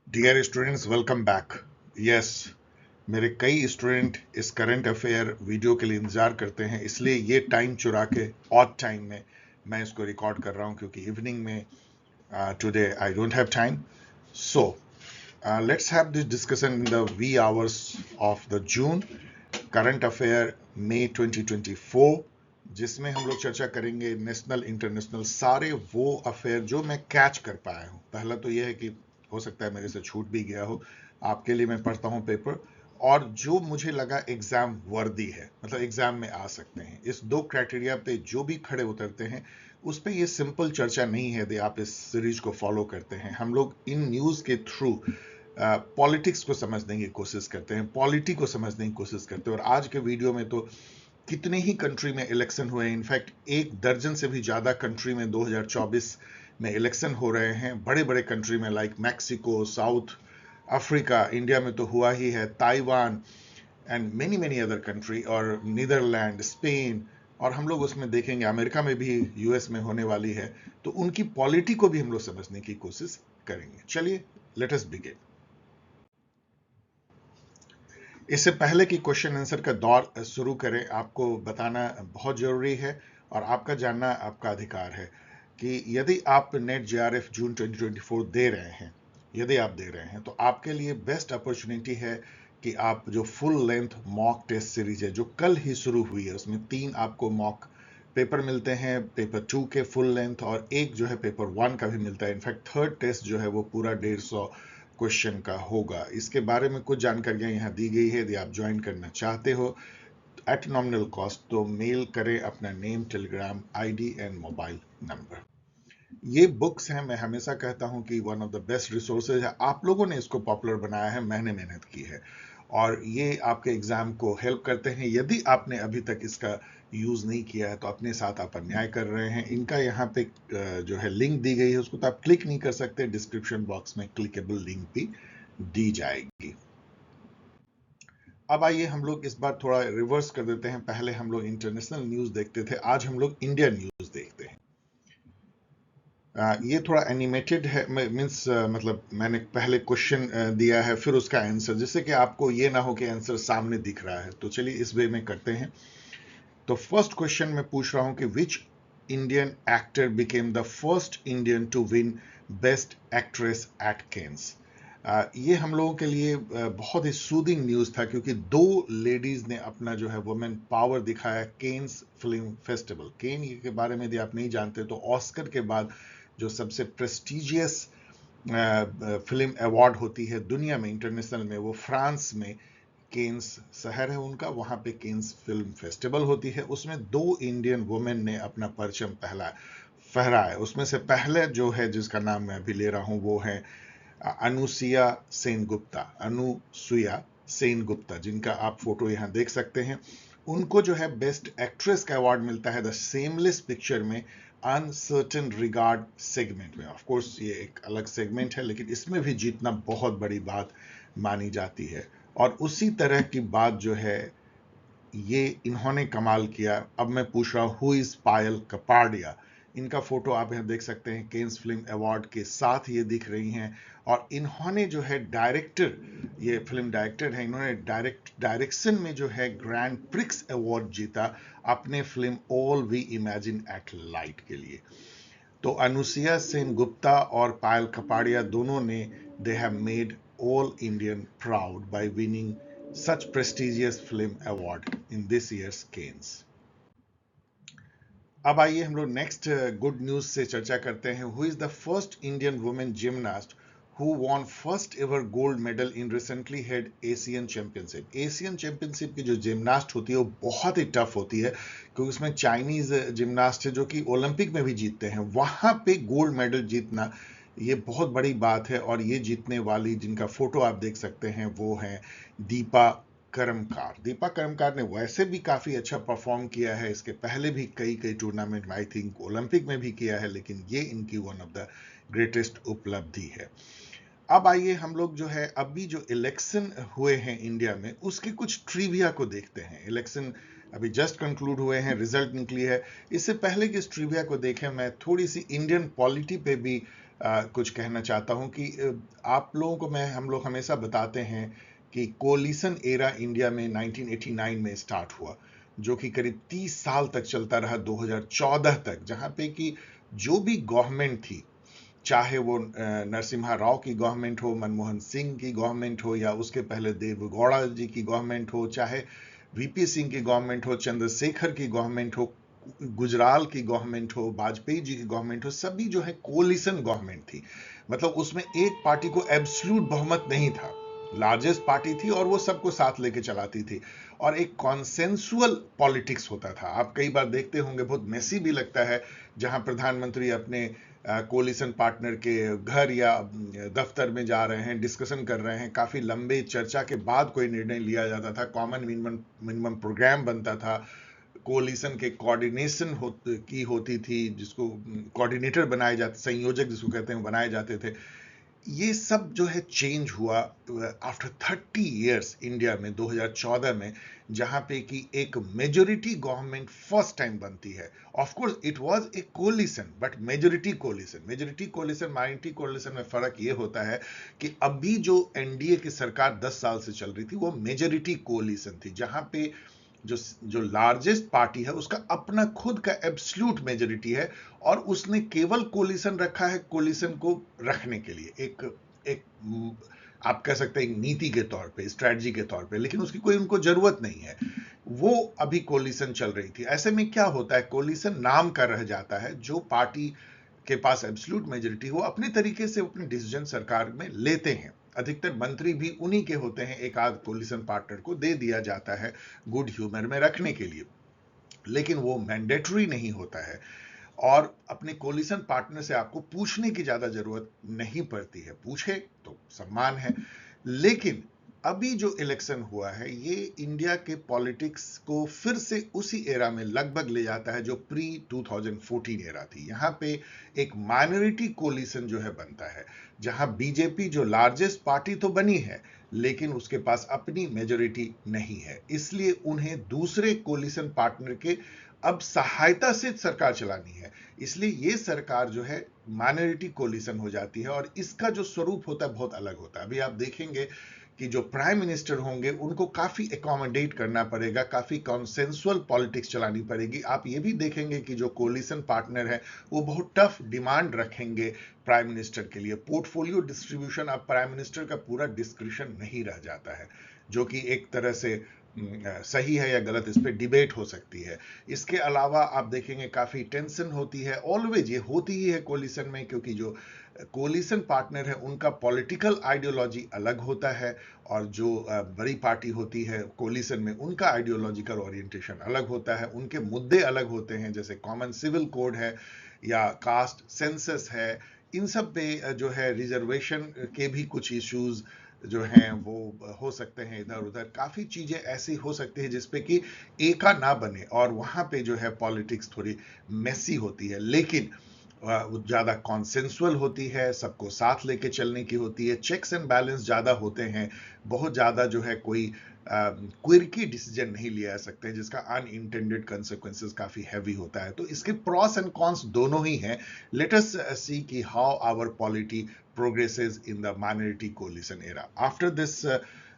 Dear students, welcome back. Yes, मेरे कई student इस करंट अफेयर वीडियो के लिए इंतजार करते हैं, इसलिए ये टाइम चुरा के ऑड टाइम में मैं इसको रिकॉर्ड कर रहा हूं क्योंकि इवनिंग में today I don't have time. So let's have this discussion in the wee hours of the June current affair May 2024, जिसमें हम लोग चर्चा करेंगे नेशनल इंटरनेशनल सारे वो अफेयर जो मैं कैच कर पाया हूं। पहला तो यह है कि हो सकता है मेरे से छूट भी गया हो, आपके लिए मैं पढ़ता हूं पेपर, और जो मुझे लगा एग्जाम वर्दी है, मतलब एग्जाम में आ सकते हैं। इस दो क्राइटेरिया पे जो भी खड़े उतरते हैं उस पे ये सिंपल चर्चा नहीं है। यदि आप इस सीरीज को फॉलो करते हैं, हम लोग इन न्यूज के थ्रू पॉलिटिक्स को समझने की कोशिश करते हैं, पॉलिटी को समझने की कोशिश करते हैं। और आज के वीडियो में तो कितने ही कंट्री में इलेक्शन हुए हैं, इनफैक्ट 1 दर्जन से भी ज्यादा कंट्री में 2024 में इलेक्शन हो रहे हैं। बड़े बड़े कंट्री में like Mexico, south Africa, India में तो हुआ ही है, Taiwan and many many other country, और नीदरलैंड, स्पेन, और हम लोग उसमें देखेंगे अमेरिका में भी यूएस में होने वाली है। तो उनकी पॉलिटी को भी हम लोग समझने की कोशिश करेंगे। चलिए, लेट अस बिगिन। इससे पहले कि क्वेश्चन आंसर का दौर शुरू करें, आपको बताना बहुत जरूरी है और आपका जानना आपका अधिकार है कि यदि आप नेट जेआरएफ जून 2024 दे रहे हैं, यदि आप दे रहे हैं तो आपके लिए बेस्ट अपॉर्चुनिटी है कि आप जो full length mock test series है जो कल ही शुरू हुई है, उसमें 3 आपको मॉक पेपर मिलते हैं, पेपर 2 के फुल लेंथ, और एक जो है पेपर 1 का भी मिलता है। इनफैक्ट थर्ड टेस्ट जो है वो पूरा 150 क्वेश्चन का होगा। इसके बारे में कुछ जानकारियां यहाँ दी गई है। यदि आप ज्वाइन करना चाहते हो एट नॉमिनल कॉस्ट तो मेल करें अपना name, Telegram ID and mobile number. ये बुक्स हैं, मैं हमेशा कहता हूं कि one of the best resources है। आप लोगों ने इसको पॉपुलर बनाया है, मैंने मेहनत की है, और ये आपके एग्जाम को हेल्प करते हैं। यदि आपने अभी तक इसका यूज नहीं किया है तो अपने साथ आप अन्याय कर रहे हैं। इनका यहाँ पे जो है लिंक दी गई है, उसको तो आप क्लिक नहीं कर सकते, डिस्क्रिप्शन बॉक्स में क्लिकेबल लिंक भी दी जाएगी। अब आइए हम लोग इस बार थोड़ा रिवर्स कर देते हैं। पहले हम लोग इंटरनेशनल न्यूज देखते थे, आज हम लोग इंडियन न्यूज देखते हैं। ये थोड़ा एनिमेटेड है, मीन्स मतलब मैंने पहले क्वेश्चन दिया है फिर उसका आंसर, जिससे कि आपको ये ना हो कि आंसर सामने दिख रहा है। तो चलिए इस वे में करते हैं। तो फर्स्ट क्वेश्चन मैं पूछ रहा हूं कि which Indian actor became the first Indian to win best actress at Cannes. ये हम लोगों के लिए बहुत ही सूदिंग न्यूज था, क्योंकि 2 लेडीज ने अपना जो है वुमेन पावर दिखाया केन्स फिल्म फेस्टिवल। केन के बारे में यदि आप नहीं जानते तो ऑस्कर के बाद जो सबसे प्रेस्टिजियस फिल्म अवार्ड होती है दुनिया में, इंटरनेशनल में, वो फ्रांस में केन्स शहर है उनका, वहां पे केन्स फिल्म फेस्टिवल होती है। उसमें 2 इंडियन वुमेन ने अपना परचम फहराया। उसमें से पहले जो है जिसका नाम मैं अभी ले रहा हूं वो है अनुसुईया सेनगुप्ता। अनुसुईया सेनगुप्ता, जिनका आप फोटो यहां देख सकते हैं। उनको जो है बेस्ट एक्ट्रेस का अवार्ड मिलता है द सेमलेस पिक्चर में, अनसर्टेन रिगार्ड सेगमेंट में। ऑफ कोर्स ये एक अलग सेगमेंट है, लेकिन इसमें भी जीतना बहुत बड़ी बात मानी जाती है। और उसी तरह की बात जो है ये इन्होंने कमाल किया। अब मैं पूछ रहा हूं हु इज पायल कपाडिया। इनका फोटो आप यहां देख सकते हैं, केन्स फिल्म अवार्ड के साथ ये दिख रही हैं। और इन्होंने जो है डायरेक्टर, ये फिल्म डायरेक्टर है, इन्होंने डायरेक्शन में जो है ग्रैंड प्रिक्स अवार्ड जीता अपने film all we imagine at light के लिए। तो अनुसुईया सेन गुप्ता और पायल कपाड़िया दोनों ने they have made all Indian proud bye winning such prestigious film award in this year's Cannes. अब आइए हम लोग नेक्स्ट गुड न्यूज से चर्चा करते हैं। Who is the first Indian women gymnast who won first ever gold medal in recently head Asian championship. Asian championship की जो जिमनास्ट होती है वो बहुत ही टफ होती है, क्योंकि उसमें चाइनीज जिमनास्ट है जो कि ओलंपिक में भी जीतते हैं। वहां पे गोल्ड मेडल जीतना ये बहुत बड़ी बात है। और ये जीतने वाली, जिनका फोटो आप देख सकते हैं, वो है दीपा कर्मकार। दीपा कर्मकार ने वैसे भी काफी अच्छा परफॉर्म किया है, इसके पहले भी कई कई टूर्नामेंट में, आई थिंक ओलंपिक में भी किया है, लेकिन ये इनकी वन ऑफ द ग्रेटेस्ट उपलब्धि है। अब आइए हम लोग जो है अभी जो इलेक्शन हुए हैं इंडिया में उसके कुछ ट्रिविया को देखते हैं। इलेक्शन अभी जस्ट कंक्लूड हुए हैं, रिजल्ट निकली है। इससे पहले कि इस ट्रिविया को देखें, मैं थोड़ी सी इंडियन पॉलिटी पे भी कुछ कहना चाहता हूं कि आप लोगों को हम लोग हमेशा बताते हैं कि कोलिशन एरा इंडिया में 1989 में स्टार्ट हुआ, जो कि करीब 30 साल तक चलता रहा, 2014 तक, जहां पे कि जो भी गवर्नमेंट थी, चाहे वो नरसिम्हा राव की गवर्नमेंट हो, मनमोहन सिंह की गवर्नमेंट हो, या उसके पहले देवेगौड़ा जी की गवर्नमेंट हो, चाहे वीपी सिंह की गवर्नमेंट हो, चंद्रशेखर की गवर्नमेंट हो, गुजराल की गवर्नमेंट हो, वाजपेयी जी की गवर्नमेंट हो, सभी जो है कोलिशन गवर्नमेंट थी। मतलब उसमें एक पार्टी को एब्सोल्यूट बहुमत नहीं था, लार्जेस्ट पार्टी थी और वो सबको साथ लेके चलाती थी, और एक कॉन्सेंसुअल पॉलिटिक्स होता था। आप कई बार देखते होंगे, बहुत मेसी भी लगता है, जहां प्रधानमंत्री अपने कोलिशन पार्टनर के घर या दफ्तर में जा रहे हैं, डिस्कशन कर रहे हैं, काफी लंबे चर्चा के बाद कोई निर्णय लिया जाता था, कॉमन मिनिमम प्रोग्राम बनता था, कोलिशन के कोऑर्डिनेशन की होती थी, जिसको कोऑर्डिनेटर बनाए जाते, संयोजक जिसको कहते हैं, बनाए जाते थे। ये सब जो है चेंज हुआ आफ्टर 30 इयर्स इंडिया में 2014 में, जहां पे कि एक मेजोरिटी गवर्नमेंट फर्स्ट टाइम बनती है। Of course it was a coalition, but majority coalition minority coalition में फर्क ये होता है कि अभी जो एनडीए की सरकार 10 साल से चल रही थी, वो मेजोरिटी कोलिशन थी, जहां पे जो लार्जेस्ट पार्टी है उसका अपना खुद का एब्सोल्यूट मेजोरिटी है, और उसने केवल कोलिशन रखा है कोलिशन को रखने के लिए, एक आप कह सकते हैं नीति के तौर पे, स्ट्रेटजी के तौर पे, लेकिन उसकी कोई उनको जरूरत नहीं है। वो अभी कोलिशन चल रही थी। ऐसे में क्या होता है, कोलिशन नाम का रह जाता है। जो पार्टी के पास एब्सोल्यूट मेजोरिटी हो, अपने तरीके से अपने डिसीजन सरकार में लेते हैं। अधिकतर मंत्री भी उन्हीं के होते हैं, एक आध कोलिशन पार्टनर को दे दिया जाता है गुड ह्यूमर में रखने के लिए, लेकिन वो मैंडेटरी नहीं होता है, और अपने कोलिशन पार्टनर से आपको पूछने की ज्यादा जरूरत नहीं पड़ती है। पूछे तो सम्मान है। लेकिन अभी जो इलेक्शन हुआ है, ये इंडिया के पॉलिटिक्स को फिर से उसी एरा में लगभग ले जाता है जो प्री 2014 एरा थी। यहां पे एक माइनॉरिटी कोलिशन जो है बनता है, जहां बीजेपी जो लार्जेस्ट पार्टी तो बनी है, लेकिन उसके पास अपनी मेजोरिटी नहीं है, इसलिए उन्हें दूसरे कोलिशन पार्टनर के अब सहायता से सरकार चलानी है। इसलिए ये सरकार जो है माइनॉरिटी कोलिशन हो जाती है, और इसका जो स्वरूप होता है बहुत अलग होता है। अभी आप देखेंगे कि जो प्राइम मिनिस्टर होंगे उनको काफी एकोमोडेट करना पड़ेगा, काफी कॉन्सेंसुअल पॉलिटिक्स चलानी पड़ेगी। आप ये भी देखेंगे कि जो कोलिशन पार्टनर है वो बहुत टफ डिमांड रखेंगे प्राइम मिनिस्टर के लिए। पोर्टफोलियो डिस्ट्रीब्यूशन अब प्राइम मिनिस्टर का पूरा डिस्क्रिप्शन नहीं रह जाता है, जो कि एक तरह से सही है या गलत, इस पे डिबेट हो सकती है। इसके अलावा आप देखेंगे काफी टेंशन होती है, ऑलवेज ये होती ही है कोलिशन में, क्योंकि जो कोलिशन पार्टनर है उनका पॉलिटिकल आइडियोलॉजी अलग होता है, और जो बड़ी पार्टी होती है कोलिशन में उनका आइडियोलॉजिकल ओरिएंटेशन अलग होता है, उनके मुद्दे अलग होते हैं, जैसे कॉमन सिविल कोड है या कास्ट सेंसस है। इन सब पे जो है रिजर्वेशन के भी कुछ इश्यूज जो हैं वो हो सकते हैं, इधर उधर काफी चीजें ऐसी हो सकती है जिसपे कि एका ना बने, और वहां पे जो है पॉलिटिक्स थोड़ी मेसी होती है, लेकिन ज्यादा कॉन्सेंसुअल होती है, सबको साथ लेके चलने की होती है, चेक्स एंड बैलेंस ज्यादा होते हैं, बहुत ज्यादा जो है कोई क्विर्की डिसीजन नहीं लिया जा सकते, जिसका अनइंटेंडेड कंसेक्वेंसेस काफी हैवी होता है। तो इसके प्रॉस एंड कॉन्स दोनों ही हैं। लेट अस सी कि how our polity progresses in the minority coalition era after this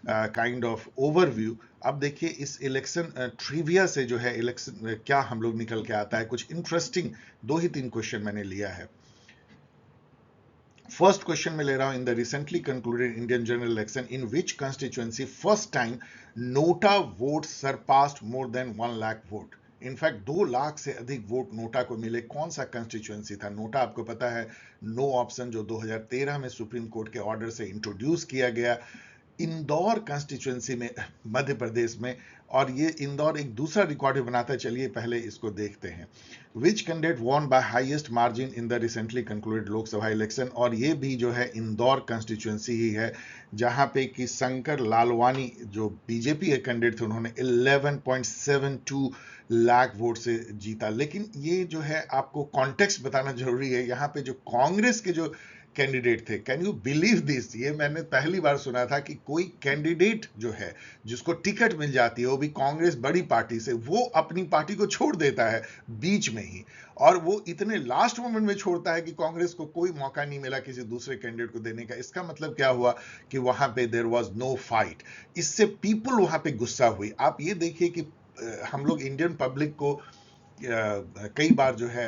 kind of overview. अब देखिए इस इलेक्शन ट्रिविया से जो है इलेक्शन क्या हम लोग निकल के आता है, कुछ इंटरेस्टिंग 2 ही 3 क्वेश्चन मैंने लिया है। फर्स्ट क्वेश्चन में ले रहा हूं, इन the recently concluded Indian general election in which constituency first time NOTA vote surpassed more than 1 lakh vote. In fact 2 lakh से अधिक वोट नोटा को मिले। कौन सा कंस्टिट्यूएंसी था? नोटा आपको पता है नो ऑप्शन, जो 2013 में सुप्रीम कोर्ट के ऑर्डर से इंट्रोड्यूस किया गया, इंदौर कंस्टिट्यूएंसी में मध्य प्रदेश में, और ये इंदौर एक दूसरा रिकॉर्ड भी बनाता है। चलिए पहले इसको देखते हैं। Which candidate won by highest margin in the recently concluded Lok Sabha election, और ये भी जो है इंदौर कंस्टिट्यूएंसी ही है, जहां पे कि शंकर लालवानी जो बीजेपी के कैंडिडेट थे, उन्होंने 11.72 लाख वोट से जीता। लेकिन ये जो है आपको कॉन्टेक्स्ट बताना जरूरी है। यहाँ पे जो कांग्रेस के जो कैंडिडेट थे। Can you believe this? ये मैंने पहली बार सुना था कि कोई कैंडिडेट जो है जिसको टिकट मिल जाती है, वो भी कांग्रेस बड़ी पार्टी से, वो अपनी पार्टी को छोड़ देता है बीच में ही, और वो इतने लास्ट मोमेंट में छोड़ता है कि कांग्रेस को कोई मौका नहीं मिला किसी दूसरे कैंडिडेट को देने का। इसका मतलब क्या हुआ कि वहां पे देयर वाज नो फाइट। इससे पीपल वहां पे गुस्सा हुई। आप ये देखिए कि हम लोग इंडियन पब्लिक को कई बार जो है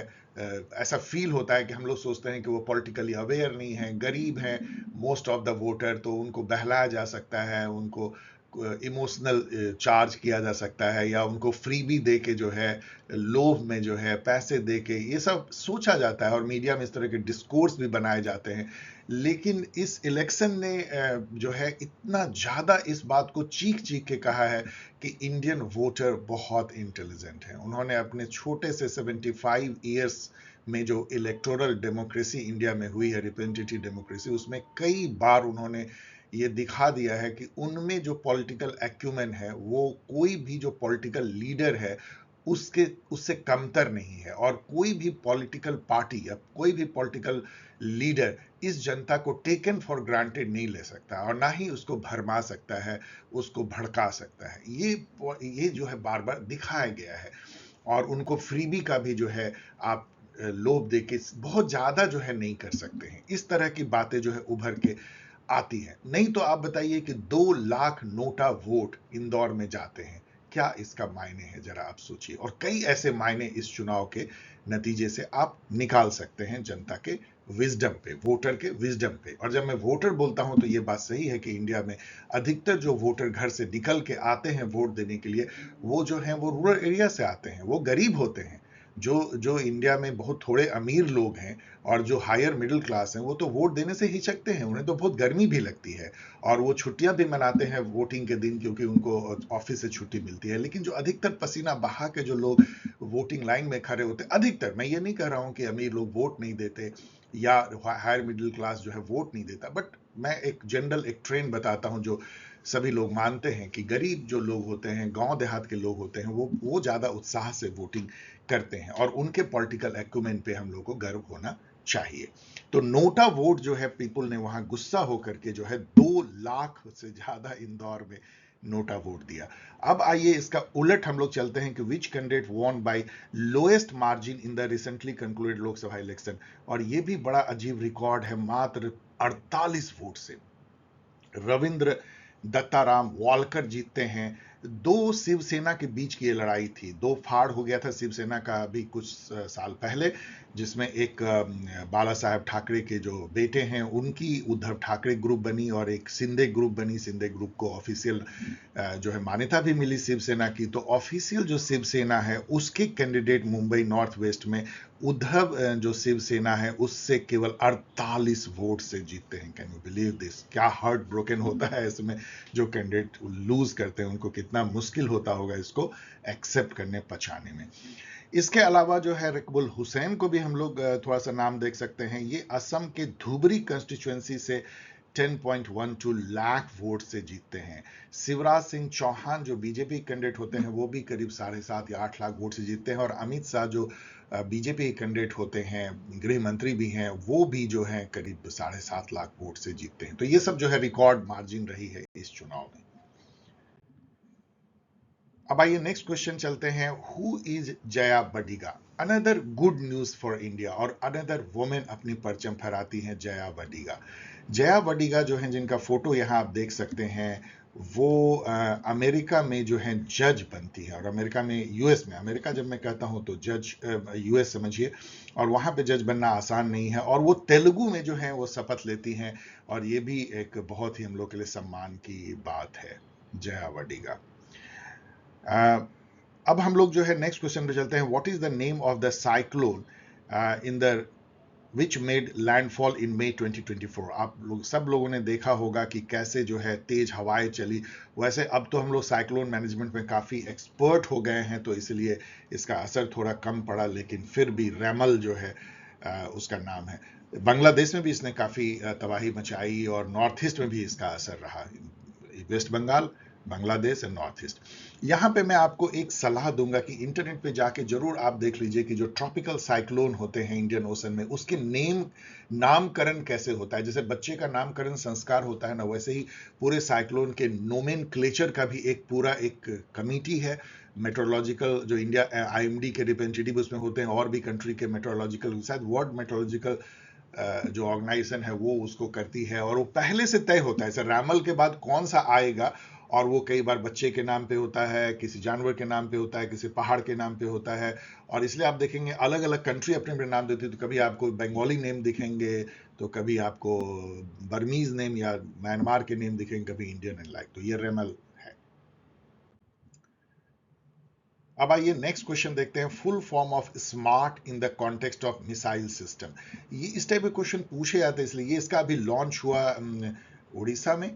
ऐसा फील होता है कि हम लोग सोचते हैं कि वो पॉलिटिकली अवेयर नहीं है, गरीब है मोस्ट ऑफ द वोटर, तो उनको बहलाया जा सकता है, उनको इमोशनल चार्ज किया जा सकता है, या उनको फ्री भी दे के जो है, लोभ में जो है पैसे दे के, ये सब सोचा जाता है और मीडिया में इस तरह के डिस्कोर्स भी बनाए जाते हैं। लेकिन इस इलेक्शन ने जो है इतना ज्यादा इस बात को चीख चीख के कहा है कि इंडियन वोटर बहुत इंटेलिजेंट है। उन्होंने अपने छोटे से 75 ईयर्स में जो इलेक्टोरल डेमोक्रेसी इंडिया में हुई है, रिप्रेजेंटेटिव डेमोक्रेसी, उसमें कई बार उन्होंने ये दिखा दिया है कि उनमें जो पॉलिटिकल एक्यूमेन है, वो कोई भी जो पॉलिटिकल लीडर है उससे कमतर नहीं है। और कोई भी पॉलिटिकल पार्टी या कोई भी पॉलिटिकल लीडर इस जनता को टेकन फॉर ग्रांटेड नहीं ले सकता, और ना ही उसको भरमा सकता है, उसको भड़का सकता है। ये जो है बार बार दिखाया गया है। और उनको फ्रीबी का भी जो है आप लोभ देके बहुत ज्यादा जो है नहीं कर सकते हैं। इस तरह की बातें जो है उभर के आती है। नहीं तो आप बताइए कि 2 लाख नोटा वोट इंदौर में जाते हैं, क्या इसका मायने है? जरा आप सोचिए। और कई ऐसे मायने इस चुनाव के नतीजे से आप निकाल सकते हैं जनता के विजडम पे, वोटर के विजडम पे। और जब मैं वोटर बोलता हूं तो यह बात सही है कि इंडिया में अधिकतर जो वोटर घर से निकल के आते हैं वोट देने के लिए, वो जो है वो रूरल एरिया से आते हैं, वो गरीब होते हैं। जो इंडिया में बहुत थोड़े अमीर लोग हैं और जो हायर मिडिल क्लास हैं, वो तो वोट देने से हिचकते हैं, उन्हें तो बहुत गर्मी भी लगती है, और वो छुट्टियां भी मनाते हैं वोटिंग के दिन, क्योंकि उनको ऑफिस से छुट्टी मिलती है। लेकिन जो अधिकतर पसीना बहा के जो लोग वोटिंग लाइन में खड़े होते, अधिकतर, मैं ये नहीं कह रहा हूं कि अमीर लोग वोट नहीं देते या हायर मिडिल क्लास जो है वोट नहीं देता, बट मैं एक जनरल एक ट्रेंड बताता हूं जो सभी लोग मानते हैं कि गरीब जो लोग होते हैं, गांव देहात के लोग होते हैं, वो ज्यादा उत्साह से वोटिंग करते हैं, और उनके पॉलिटिकल एक्यूमेन पे हम लोग को गर्व होना चाहिए। तो नोटा वोट जो है, पीपल ने वहां गुस्सा होकर के जो है 2 लाख से ज्यादा इंदौर में नोटा वोट दिया। अब आइए इसका उलट हम लोग चलते हैं कि which candidate won by lowest margin in the recently concluded Lok Sabha election. और ये भी बड़ा अजीब रिकॉर्ड है, मात्र 48 वोट से रविंद्र दत्ताराम वालकर जीतते हैं। 2 शिवसेना के बीच की ये लड़ाई थी, 2 फाड़ हो गया था शिवसेना का अभी कुछ साल पहले, जिसमें एक बाला साहेब ठाकरे के जो बेटे हैं उनकी उद्धव ठाकरे ग्रुप बनी और एक शिंदे ग्रुप बनी। शिंदे ग्रुप को ऑफिशियल जो है मान्यता भी मिली शिवसेना की। तो ऑफिशियल जो शिवसेना है उसके कैंडिडेट मुंबई नॉर्थ वेस्ट में उद्धव जो शिवसेना है उससे केवल 48 वोट से जीतते हैं। Can you believe this? क्या हार्ट ब्रोकन होता है इसमें, जो कैंडिडेट लूज करते हैं उनको कितना मुश्किल होता होगा इसको एक्सेप्ट करने, पछाने में। इसके अलावा जो है रकबुल हुसैन को भी हम लोग थोड़ा सा नाम देख सकते हैं। ये असम के धुबरी कंस्टिट्यूएंसी से 10.12 लाख वोट से जीतते हैं। शिवराज सिंह चौहान जो बीजेपी कैंडिडेट होते हैं वो भी करीब 7.5 या 8 लाख वोट से जीतते हैं। और अमित शाह जो बीजेपी कैंडिडेट होते हैं, गृह मंत्री भी हैं, वो भी जो है करीब 7.5 लाख वोट से जीतते हैं। तो ये सब जो है रिकॉर्ड मार्जिन रही है इस चुनाव में। अब आइए नेक्स्ट क्वेश्चन चलते हैं। Who is Jaya Badiga? Another good news for India, और अनदर वुमेन अपनी परचम फहराती हैं, जया बडिगा। जया बडिगा जो है, जिनका फोटो यहां आप देख सकते हैं, वो अमेरिका में जो है जज बनती है। और अमेरिका में, यूएस में, अमेरिका जब मैं कहता हूं तो जज यूएस समझिए, और वहां पे जज बनना आसान नहीं है। और वो तेलुगु में जो है वो शपथ लेती हैं, और ये भी एक बहुत ही हम लोग के लिए सम्मान की बात है, जया बडिगा। अब हम लोग जो है नेक्स्ट क्वेश्चन पे चलते हैं। What is the name of the cyclone in the which made landfall in May 2024? आप लोग सब लोगों ने देखा होगा कि कैसे जो है तेज हवाएं चली। वैसे अब तो हम लोग साइक्लोन मैनेजमेंट में काफी एक्सपर्ट हो गए हैं, तो इसलिए इसका असर थोड़ा कम पड़ा, लेकिन फिर भी रेमल जो है उसका नाम है। बांग्लादेश में भी इसने काफी तबाही मचाई, और नॉर्थ ईस्ट में भी इसका असर रहा। West Bengal Bangladesh and North East. यहाँ पे मैं आपको एक सलाह दूंगा कि इंटरनेट पे जाके जरूर आप देख लीजिए कि जो ट्रॉपिकल साइक्लोन होते हैं इंडियन ओशन में, उसके नामकरण कैसे होता है। जैसे बच्चे का नामकरण संस्कार होता है ना, वैसे ही पूरे साइक्लोन के नोमेनक्लेचर का भी एक पूरा एक कमिटी है। मेट्रोलॉजिकल जो इंडिया IMD के रिप्रेजेंटेटिव उसमें होते हैं, और भी कंट्री के मेट्रोलॉजिकल, शायद वर्ल्ड मेट्रोलॉजिकल जो ऑर्गेनाइजेशन है वो उसको करती है, और वो पहले से तय होता है जैसे रैमल के बाद कौन सा आएगा, और वो कई बार बच्चे के नाम पे होता है, किसी जानवर के नाम पे होता है, किसी पहाड़ के नाम पे होता है। और इसलिए आप देखेंगे अलग अलग कंट्री अपने अपने नाम देती है, तो कभी आपको बंगाली नेम दिखेंगे, तो कभी आपको बर्मीज नेम या म्यांमार के नेम दिखेंगे, कभी इंडियन एंड लाइक। तो ये रेमल है। अब आइए नेक्स्ट क्वेश्चन देखते हैं, full form of smart in the context of missile system. ये इस टाइप के क्वेश्चन पूछे जाते हैं, इसलिए ये इसका अभी लॉन्च हुआ उड़ीसा में,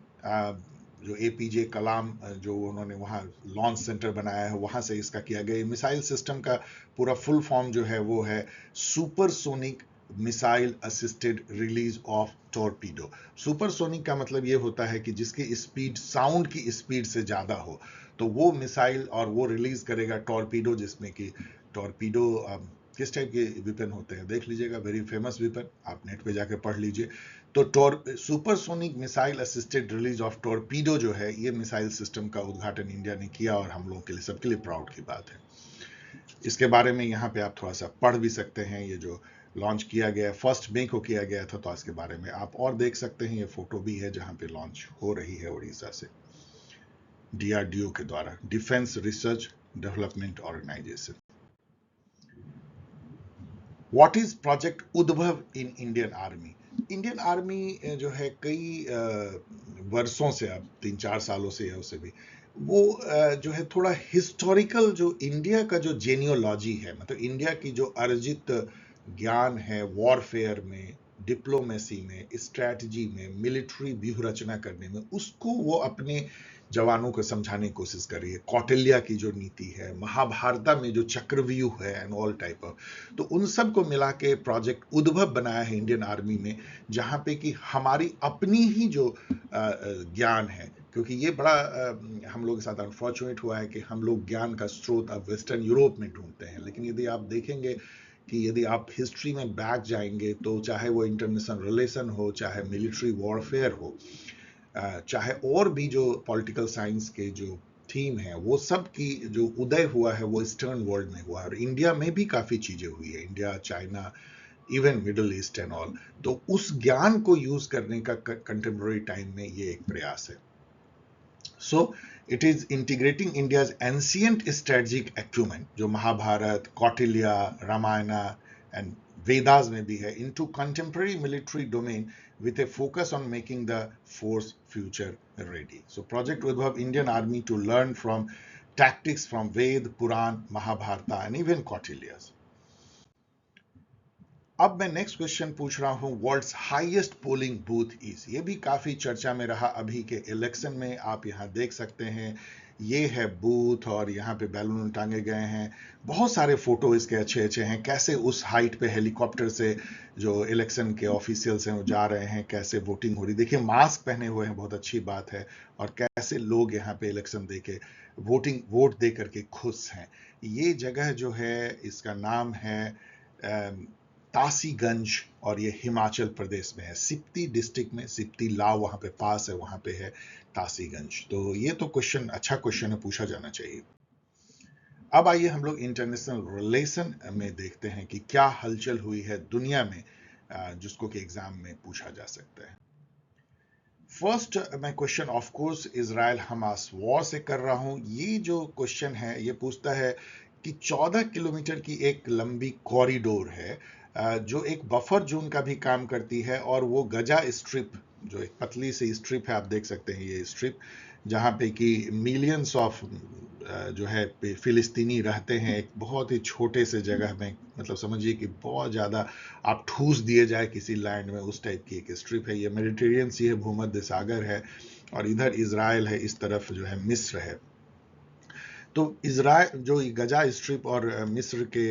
जो APJ कलाम जो उन्होंने वहाँ लॉन्च सेंटर बनाया है, वहाँ से इसका किया गया। मिसाइल सिस्टम का पूरा फुल फॉर्म जो है वो है supersonic missile assisted release of torpedo. Supersonic का मतलब ये होता है कि जिसकी स्पीड साउंड की स्पीड से ज्यादा हो, तो वो मिसाइल और वो रिलीज करेगा टॉर्पीडो, जिसमें कि टॉर्पीडो किस टाइप के वेपन होते हैं देख लीजिएगा, वेरी फेमस वेपन, आप नेट पे जाके पढ़ लीजिए। तो supersonic missile assisted release of torpedo जो है, ये मिसाइल सिस्टम का उद्घाटन इंडिया ने किया, और हम लोगों के लिए, सबके लिए प्राउड की बात है। इसके बारे में यहाँ पे आप थोड़ा सा पढ़ भी सकते हैं। ये जो लॉन्च किया गया 1 मई को किया गया था, तो इसके बारे में आप और देख सकते हैं। ये फोटो भी है जहाँ पे लॉन्च हो रही है उड़ीसा से, DRDO के द्वारा, defence research development organisation. What is project Udbhav in Indian army? Indian army जो है कई वर्षों से, अब 3-4 सालों से या उससे भी, वो जो है थोड़ा हिस्टोरिकल, जो इंडिया का जो जेनियोलॉजी है, मतलब इंडिया की जो अर्जित ज्ञान है वॉरफेयर में, डिप्लोमेसी में, स्ट्रैटेजी में, मिलिट्री व्यूह रचना करने में, उसको वो अपने जवानों को समझाने की कोशिश कर रही है। कौटिल्य की जो नीति है, महाभारत में जो चक्रव्यूह है एंड ऑल टाइप ऑफ, तो उन सब को मिला के प्रोजेक्ट उद्भव बनाया है इंडियन आर्मी में, जहां पे कि हमारी अपनी ही जो ज्ञान है, क्योंकि ये बड़ा हम लोग के साथ अनफॉर्चुनेट हुआ है कि हम लोग ज्ञान का स्रोत अब वेस्टर्न यूरोप में ढूंढते हैं। लेकिन यदि आप देखेंगे कि यदि आप हिस्ट्री में बैक जाएंगे, तो चाहे वो इंटरनेशनल रिलेशन हो, चाहे मिलिट्री वॉरफेयर हो, चाहे और भी जो पॉलिटिकल साइंस के जो थीम है, वो सब की जो उदय हुआ है वो ईस्टर्न वर्ल्ड में हुआ है, और इंडिया में भी काफी चीजें हुई है, India, China, even middle east and all. तो उस ज्ञान को यूज करने का कंटेम्प्रेरी टाइम में ये एक प्रयास है। So it is integrating India's ancient strategic acumen, जो महाभारत, कौटिल्य, रामायण एंड वेदास में भी है, into contemporary military domain with a focus on making the force future ready. So Project Udbhav Indian Army to learn from tactics from Ved, Puran, Mahabharata and even Kautilya's. अब मैं next question पूछ रहा हूं, world's highest polling booth is. ये भी काफी चर्चा में रहा अभी के इलेक्शन में, आप यहां देख सकते हैं, ये है बूथ, और यहाँ पे बैलून टांगे गए हैं, बहुत सारे फोटो इसके अच्छे अच्छे हैं, कैसे उस हाइट पे हेलीकॉप्टर से जो इलेक्शन के ऑफिशियल्स हैं वो जा रहे हैं, कैसे वोटिंग हो रही, देखिए मास्क पहने हुए हैं, बहुत अच्छी बात है, और कैसे लोग यहाँ पे इलेक्शन दे के वोट दे करके खुश हैं। ये जगह जो है इसका नाम है तासीगंज, और ये हिमाचल प्रदेश में है, सिप्ती डिस्ट्रिक्ट में, सिप्ती लाव वहां पे पास है, वहां पे है तासीगंज। तो ये तो क्वेश्चन, अच्छा क्वेश्चन है, पूछा जाना चाहिए। अब आइए हम लोग इंटरनेशनल रिलेशन में देखते हैं कि क्या हलचल हुई है दुनिया में, जिसको कि एग्जाम में पूछा जा सकता है। फर्स्ट मैं question of course Israel Hamas war से कर रहा हूं। ये जो क्वेश्चन है ये पूछता है कि 14 किलोमीटर की एक लंबी कॉरिडोर है, जो एक बफर जोन का भी काम करती है, और वो गजा स्ट्रिप, जो एक पतली सी स्ट्रिप है, आप देख सकते हैं ये स्ट्रिप, जहां पे कि मिलियंस ऑफ जो है फिलिस्तीनी रहते हैं, एक बहुत ही छोटे से जगह में, मतलब समझिए कि बहुत ज़्यादा आप ठूस दिए जाए किसी लैंड में, उस टाइप की एक स्ट्रिप है। ये मेडिटेरियन सी है, भूमध्य सागर है, और इधर इजराइल है, इस तरफ जो है मिस्र है। तो इजराइल जो गजा स्ट्रिप और मिस्र के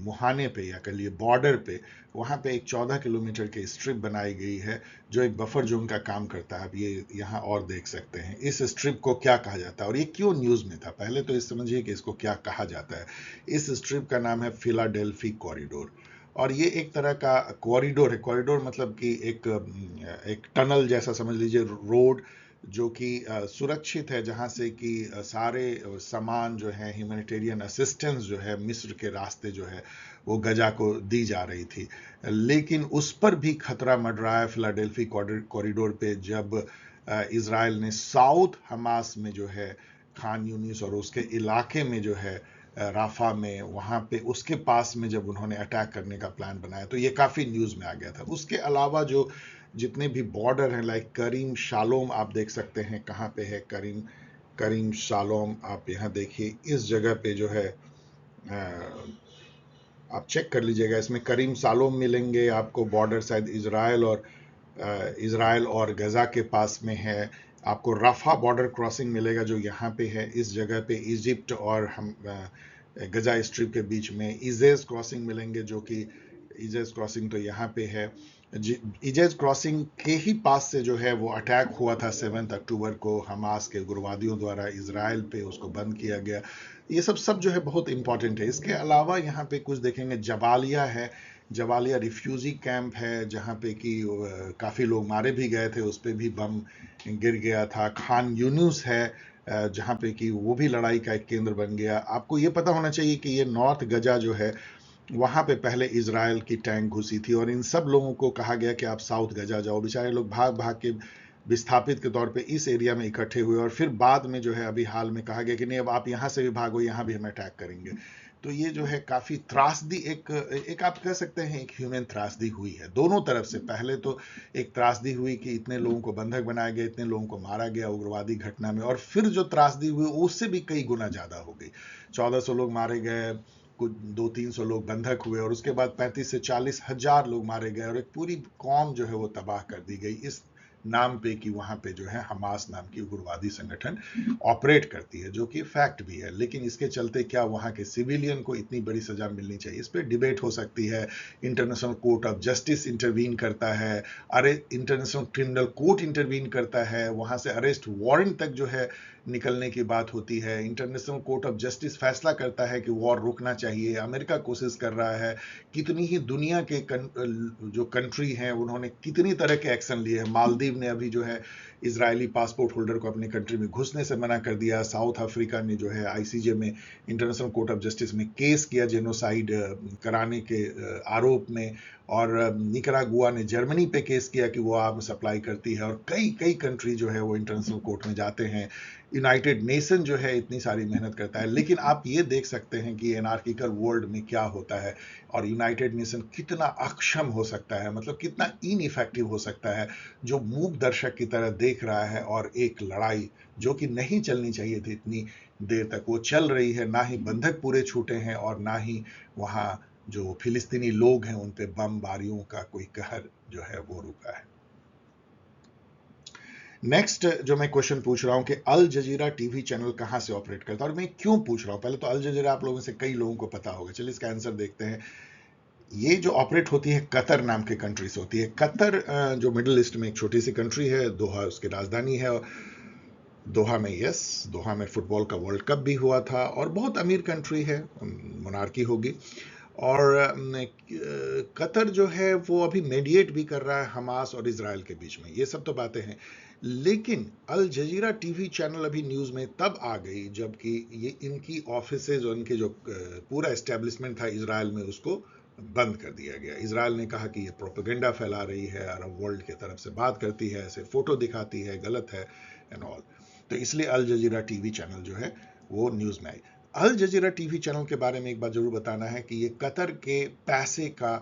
मुहाने पे या कह लिए बॉर्डर पे, वहाँ पे एक 14 किलोमीटर की स्ट्रिप बनाई गई है जो एक बफर जोन का काम करता है। आप ये यहाँ और देख सकते हैं इस स्ट्रिप को क्या कहा जाता है और ये क्यों न्यूज में था। पहले तो इस समझिए कि इसको क्या कहा जाता है। इस स्ट्रिप का नाम है फिलाडेल्फी कॉरिडोर और ये एक तरह का कॉरिडोर है। कॉरिडोर मतलब कि एक टनल जैसा समझ लीजिए, रोड जो कि सुरक्षित है, जहां से कि सारे सामान जो है, ह्यूमैनिटेरियन असिस्टेंस जो है मिस्र के रास्ते जो है वो गजा को दी जा रही थी। लेकिन उस पर भी खतरा मंडरा है फिलाडेल्फी कॉरिडोर पे, जब इजराइल ने साउथ हमास में जो है खान यूनिस और उसके इलाके में जो है राफा में, वहां पे उसके पास में जब उन्होंने अटैक करने का प्लान बनाया तो ये काफी न्यूज में आ गया था। उसके अलावा जो जितने भी बॉर्डर हैं, लाइक करीम शालोम, आप देख सकते हैं कहाँ पे है करीम शालोम। आप यहाँ देखिए इस जगह पे जो है, आप चेक कर लीजिएगा, इसमें करीम शालोम मिलेंगे आपको। बॉर्डर शायद इजराइल और गजा के पास में है। आपको रफा बॉर्डर क्रॉसिंग मिलेगा जो यहाँ पे है, इस जगह पे इजिप्ट और हम गजा स्ट्रिप के बीच में। इजेज क्रॉसिंग मिलेंगे जो कि इजेज क्रॉसिंग तो यहाँ पे है। इजेज क्रॉसिंग के ही पास से जो है वो अटैक हुआ था 7 अक्टूबर को हमास के उग्रवादियों द्वारा इजराइल पे, उसको बंद किया गया। ये सब जो है बहुत इंपॉर्टेंट है। इसके अलावा यहाँ पे कुछ देखेंगे, जबालिया है। जबालिया रिफ्यूजी कैंप है जहाँ पे कि काफ़ी लोग मारे भी गए थे, उस पर भी बम गिर गया था। खान यूनुस है जहाँ पे कि वो भी लड़ाई का एक केंद्र बन गया। आपको ये पता होना चाहिए कि ये नॉर्थ गजा जो है वहाँ पे पहले इजराइल की टैंक घुसी थी और इन सब लोगों को कहा गया कि आप साउथ गजा जाओ। बेचारे लोग भाग भाग के विस्थापित के तौर पे इस एरिया में इकट्ठे हुए और फिर बाद में जो है अभी हाल में कहा गया कि नहीं, अब आप यहाँ से भी भागो, यहाँ भी हम अटैक करेंगे। तो ये जो है काफी त्रासदी, एक आप कह सकते हैं एक ह्यूमन त्रासदी हुई है दोनों तरफ से। पहले तो एक त्रासदी हुई कि इतने लोगों को बंधक बनाया गया, इतने लोगों को मारा गया उग्रवादी घटना में, और फिर जो त्रासदी हुई उससे भी कई गुना ज्यादा हो गई। 1400 लोग मारे गए, कुछ 200-300 लोग बंधक हुए और उसके बाद 35 से 40 हजार लोग मारे गए और एक पूरी कौम जो है वो तबाह कर दी गई इस नाम पे कि वहां पे जो है हमास नाम की उग्रवादी संगठन ऑपरेट करती है, जो कि फैक्ट भी है। लेकिन इसके चलते क्या वहां के सिविलियन को इतनी बड़ी सजा मिलनी चाहिए, इस पर डिबेट हो सकती है। International court of justice intervene करता है, अरे इंटरनेशनल क्रिमिनल कोर्ट इंटरवीन करता है, वहां से अरेस्ट वारंट तक जो है निकलने की बात होती है। इंटरनेशनल कोर्ट ऑफ जस्टिस फैसला करता है कि वॉर रुकना चाहिए। अमेरिका कोशिश कर रहा है, कितनी ही दुनिया के जो कंट्री हैं उन्होंने कितनी तरह के एक्शन लिए हैं। मालदीव ने अभी जो है इजरायली पासपोर्ट होल्डर को अपने कंट्री में घुसने से मना कर दिया। साउथ अफ्रीका ने जो है आईसीजे में, इंटरनेशनल कोर्ट ऑफ जस्टिस में केस किया जेनोसाइड कराने के आरोप में। और निकरागुआ ने जर्मनी पे केस किया कि वो आर्म सप्लाई करती है। और कई कई कंट्री जो है वो इंटरनेशनल कोर्ट में जाते हैं। यूनाइटेड नेशन जो है इतनी सारी मेहनत करता है। लेकिन आप ये देख सकते हैं कि एनार्किकल वर्ल्ड में क्या होता है और यूनाइटेड नेशन कितना अक्षम हो सकता है, मतलब कितना इनइफेक्टिव हो सकता है, जो मूक दर्शक की तरह देख रहा है। और एक लड़ाई जो कि नहीं चलनी चाहिए थी इतनी देर तक, वो चल रही है। ना ही बंधक पूरे छूटे हैं और ना ही वहां जो फिलिस्तीनी लोग हैं उन पे बमबारियों का कोई कहर जो है वो रुका है। नेक्स्ट जो मैं क्वेश्चन पूछ रहा हूं कि अल जजीरा टीवी चैनल कहां से ऑपरेट करता है, और मैं क्यों पूछ रहा हूं। पहले तो अल जजीरा आप लोगों से कई लोगों को पता होगा, चलिए इसका आंसर देखते हैं। ये जो ऑपरेट होती है कतर नाम के कंट्री से होती है। कतर जो मिडिल ईस्ट में एक छोटी सी कंट्री है, दोहा उसकी राजधानी है। दोहा में, यस, दोहा में फुटबॉल का वर्ल्ड कप भी हुआ था और बहुत अमीर कंट्री है, मोनार्की होगी। और कतर जो है वो अभी मेडिएट भी कर रहा है हमास और इजराइल के बीच में। ये सब तो बातें हैं, लेकिन अल जजीरा टीवी चैनल अभी न्यूज में तब आ गई जबकि ये इनकी ऑफिसेज और इनके जो पूरा एस्टेब्लिशमेंट था इजराइल में, उसको बंद कर दिया गया। इजराइल ने कहा कि ये प्रोपेगेंडा फैला रही है, अरब वर्ल्ड की तरफ से बात करती है, ऐसे फोटो दिखाती है, गलत है एंड ऑल। तो इसलिए अल जजीरा टीवी चैनल जो है वो न्यूज में आई। अल जजीरा टीवी चैनल के बारे में एक बात जरूर बताना है कि ये कतर के पैसे का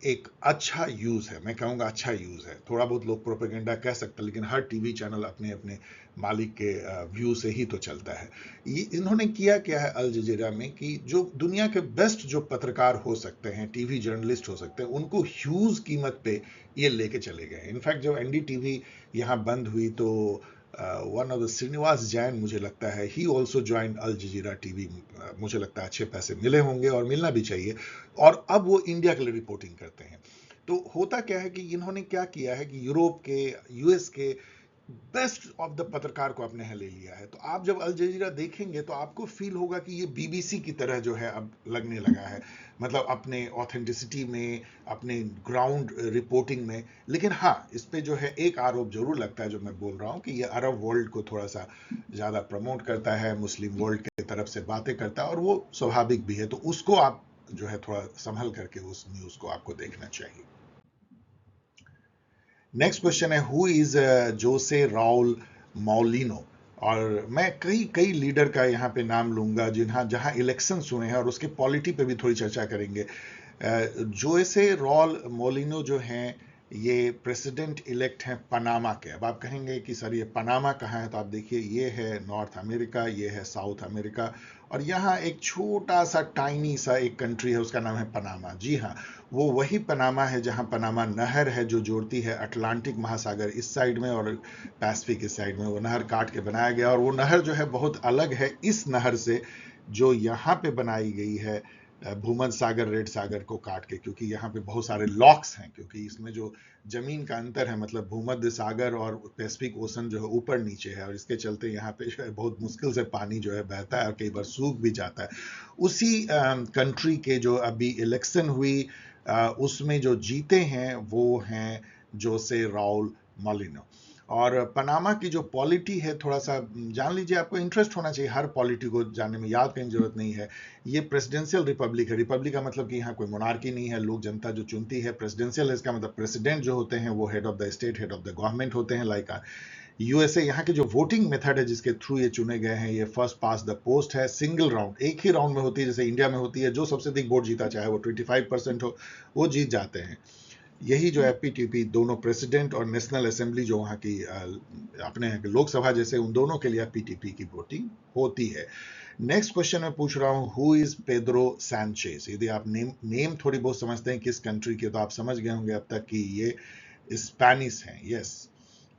एक अच्छा यूज है। मैं कहूंगा अच्छा यूज है। थोड़ा बहुत लोग प्रोपेगेंडा कह सकते हैं, लेकिन हर टीवी चैनल अपने अपने मालिक के व्यू से ही तो चलता है। ये इन्होंने किया क्या है अल जजीरा में कि जो दुनिया के बेस्ट जो पत्रकार हो सकते हैं, टीवी जर्नलिस्ट हो सकते हैं, उनको ह्यूज कीमत पे ये लेके चले गए। इनफैक्ट जब एनडीटीवी यहाँ बंद हुई तो one of the Srinivas Jain मुझे लगता है, he also join Al Jazeera TV. मुझे लगता है अच्छे पैसे मिले होंगे और मिलना भी चाहिए, और अब वो इंडिया के लिए रिपोर्टिंग करते हैं। तो होता क्या है कि इन्होंने क्या किया है कि यूरोप के, यूएस के बेस्ट ऑफ द पत्रकार को अपने यहाँ ले लिया है। तो आप जब अल जजीरा देखेंगे तो आपको फील होगा कि ये बीबीसी की तरह जो है अब लगने लगा है, मतलब अपने ऑथेंटिसिटी में, अपने ग्राउंड रिपोर्टिंग में। लेकिन हाँ, इस पे जो है एक आरोप जरूर लगता है जो मैं बोल रहा हूँ, कि ये अरब वर्ल्ड को थोड़ा सा ज़्यादा प्रमोट करता है, मुस्लिम वर्ल्ड की तरफ से बातें करता है, और वो स्वाभाविक भी है। तो उसको आप जो है थोड़ा संभल करके उस न्यूज़ को आपको देखना चाहिए। नेक्स्ट क्वेश्चन है, हु इज जोसे राउल मौलिनो। और मैं कई कई लीडर का यहाँ पे नाम लूंगा जिन्हां जहां इलेक्शन हुए हैं, और उसके पॉलिटी पे भी थोड़ी चर्चा करेंगे। जोसे राउल मौलिनो जो हैं, ये प्रेसिडेंट इलेक्ट हैं पनामा के। अब आप कहेंगे कि सर ये पनामा कहाँ है, तो आप देखिए, ये है नॉर्थ अमेरिका, ये है साउथ अमेरिका, और यहाँ एक छोटा सा टाइनी सा एक कंट्री है, उसका नाम है पनामा। जी हाँ, वो वही पनामा है जहाँ पनामा नहर है जो जोड़ती है अटलांटिक महासागर इस साइड में और पैसिफिक इस साइड में। वो नहर काट के बनाया गया, और वो नहर जो है बहुत अलग है इस नहर से जो यहाँ पे बनाई गई है भूमध्य सागर रेड सागर को काट के, क्योंकि यहाँ पे बहुत सारे लॉक्स हैं, क्योंकि इसमें जो जमीन का अंतर है, मतलब भूमध्य सागर और पैसिफिक ओशन जो है ऊपर नीचे है, और इसके चलते यहाँ पे जो है बहुत मुश्किल से पानी जो है बहता है और कई बार सूख भी जाता है। उसी कंट्री के जो अभी इलेक्शन हुई, उसमें जो जीते हैं वो हैं जोसे राउल मॉलिनो। और पनामा की जो पॉलिटी है, थोड़ा सा जान लीजिए, आपको इंटरेस्ट होना चाहिए हर पॉलिटी को जानने में, याद करने की जरूरत नहीं है। ये प्रेसिडेंशियल रिपब्लिक है। रिपब्लिक का मतलब कि यहाँ कोई मोनार्की नहीं है, लोक जनता जो चुनती है। प्रेसिडेंशियल इसका मतलब प्रेसिडेंट जो होते हैं वो head of the state, head of the government होते हैं, लाइक यूएसए। यहाँ के जो वोटिंग मेथड है जिसके थ्रू ये चुने गए हैं, ये फर्स्ट पास द पोस्ट है, सिंगल राउंड, एक ही राउंड में होती है, जैसे इंडिया में होती है। जो सबसे अधिक वोट जीता, चाहे वो 25% हो, वो जीत जाते हैं। यही जो है पीटीपी, दोनों प्रेसिडेंट और नेशनल असेंबली जो वहाँ की अपने यहाँ की लोकसभा जैसे, उन दोनों के लिए पीटीपी की वोटिंग होती है। नेक्स्ट क्वेश्चन मैं पूछ रहा हूँ, हु इज पेड्रो सैंचेज। यदि आप नेम थोड़ी बहुत समझते हैं किस कंट्री के, तो आप समझ गए होंगे अब तक कि ये स्पेनिश हैं। यस,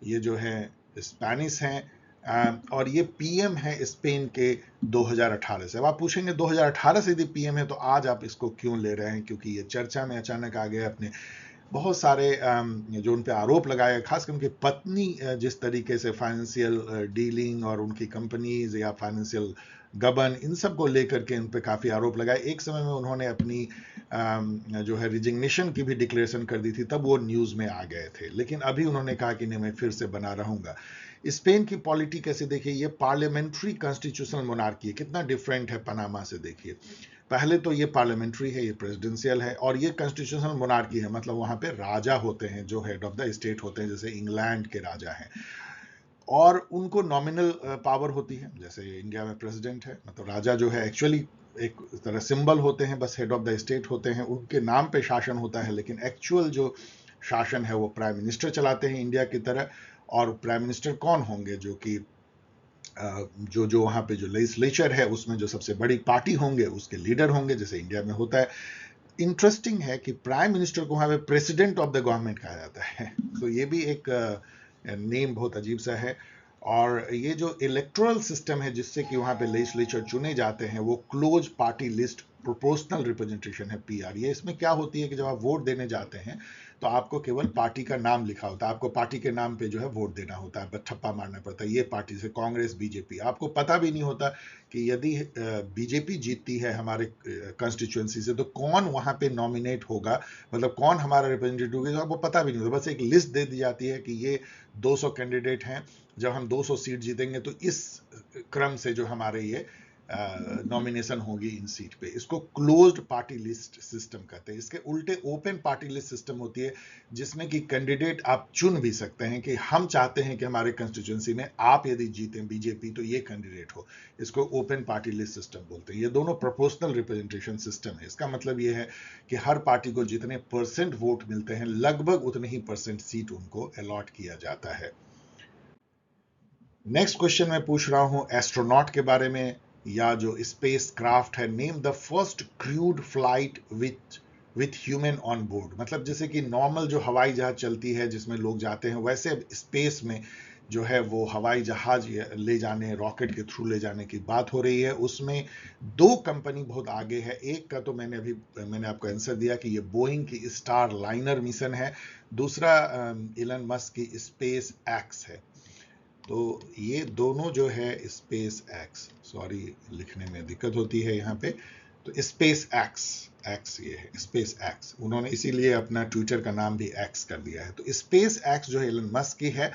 ये जो है स्पेनिश हैं, और ये पीएम है स्पेन के 2018 से। अब आप पूछेंगे 2018 से यदि पीएम है तो आज आप इसको क्यों ले रहे हैं, क्योंकि ये चर्चा में अचानक आ गए। अपने बहुत सारे जो उन पे आरोप लगाए, खासकर उनकी पत्नी जिस तरीके से फाइनेंशियल डीलिंग और उनकी कंपनीज या फाइनेंशियल गबन, इन सब को लेकर के उन पे काफ़ी आरोप लगाए। एक समय में उन्होंने अपनी जो है रिजिग्नेशन की भी डिक्लेरेशन कर दी थी, तब वो न्यूज़ में आ गए थे। लेकिन अभी उन्होंने कहा कि नहीं, मैं फिर से बना रहूंगा। स्पेन की पॉलिटी कैसे देखिए, ये पार्लियामेंट्री कॉन्स्टिट्यूशनल मोनार्की है। कितना डिफरेंट है पनामा से, देखिए। पहले तो ये पार्लियामेंट्री है, ये प्रेसिडेंशियल है, और ये कॉन्स्टिट्यूशनल मोनार्की है, मतलब वहां पे राजा होते हैं जो हेड ऑफ द स्टेट होते हैं, जैसे इंग्लैंड के राजा हैं। और उनको नॉमिनल पावर होती है, जैसे इंडिया में प्रेसिडेंट है। मतलब राजा जो है एक्चुअली एक तरह सिंबल होते हैं, बस हेड ऑफ द स्टेट होते हैं, उनके नाम पे शासन होता है, लेकिन एक्चुअल जो शासन है वो प्राइम मिनिस्टर चलाते हैं इंडिया की तरह। और प्राइम मिनिस्टर कौन होंगे, जो कि जो जो वहाँ पे जो लेजिस्लेचर है उसमें जो सबसे बड़ी पार्टी होंगे उसके लीडर होंगे, जैसे इंडिया में होता है। इंटरेस्टिंग है कि प्राइम मिनिस्टर को वहाँ पे प्रेसिडेंट ऑफ द गवर्नमेंट कहा जाता है। तो ये भी एक नेम बहुत अजीब सा है। और ये जो इलेक्टोरल सिस्टम है जिससे कि वहाँ पे लेजिस्लेचर चुने जाते हैं, वो close party list proportional representation है, पीआर। ये इसमें क्या होती है कि जब आप वोट देने जाते हैं तो आपको केवल पार्टी का नाम लिखा होता है, आपको पार्टी के नाम पे जो है वोट देना होता है, ठप्पा मारना पड़ता है, ये पार्टी से कांग्रेस बीजेपी। आपको पता भी नहीं होता कि यदि बीजेपी जीतती है हमारे कंस्टिट्यूएंसी से तो कौन वहां पे नॉमिनेट होगा, मतलब कौन हमारा रिप्रेजेंटेटिव होगा, तो आपको पता भी नहीं होता। बस एक लिस्ट दे दी जाती है कि ये 200 कैंडिडेट हैं, जब हम 200 सीट जीतेंगे तो इस क्रम से जो हमारे ये नॉमिनेशन होगी इन सीट पे। इसको क्लोज्ड पार्टी लिस्ट सिस्टम कहते हैं। इसके उल्टे ओपन पार्टी लिस्ट सिस्टम होती है, जिसमें कि कैंडिडेट आप चुन भी सकते हैं कि हम चाहते हैं कि हमारे कंस्टिट्यूएंसी में आप यदि जीतें बीजेपी तो ये कैंडिडेट हो। इसको ओपन पार्टी लिस्ट सिस्टम बोलते हैं। ये दोनों प्रोपोर्शनल रिप्रेजेंटेशन सिस्टम है। इसका मतलब ये है कि हर पार्टी को जितने परसेंट वोट मिलते हैं, लगभग उतने ही परसेंट सीट उनको अलॉट किया जाता है। नेक्स्ट क्वेश्चन मैं पूछ रहा हूं एस्ट्रोनॉट के बारे में, या जो स्पेस क्राफ्ट है। Name the first crude flight with human on board. मतलब जैसे कि नॉर्मल जो हवाई जहाज चलती है जिसमें लोग जाते हैं, वैसे अब स्पेस में जो है वो हवाई जहाज ले जाने, रॉकेट के थ्रू ले जाने की बात हो रही है। उसमें दो कंपनी बहुत आगे है। एक का तो मैंने आपको आंसर दिया कि ये बोइंग की स्टार लाइनर मिशन है, दूसरा इलन मस्क की स्पेस एक्स है। तो ये दोनों जो है स्पेस एक्स, सॉरी लिखने में दिक्कत होती है यहाँ पे, तो स्पेस एक्स ये है स्पेस एक्स, उन्होंने इसीलिए अपना ट्विटर का नाम भी एक्स कर दिया है। तो स्पेस एक्स जो है एलन मस्क की है,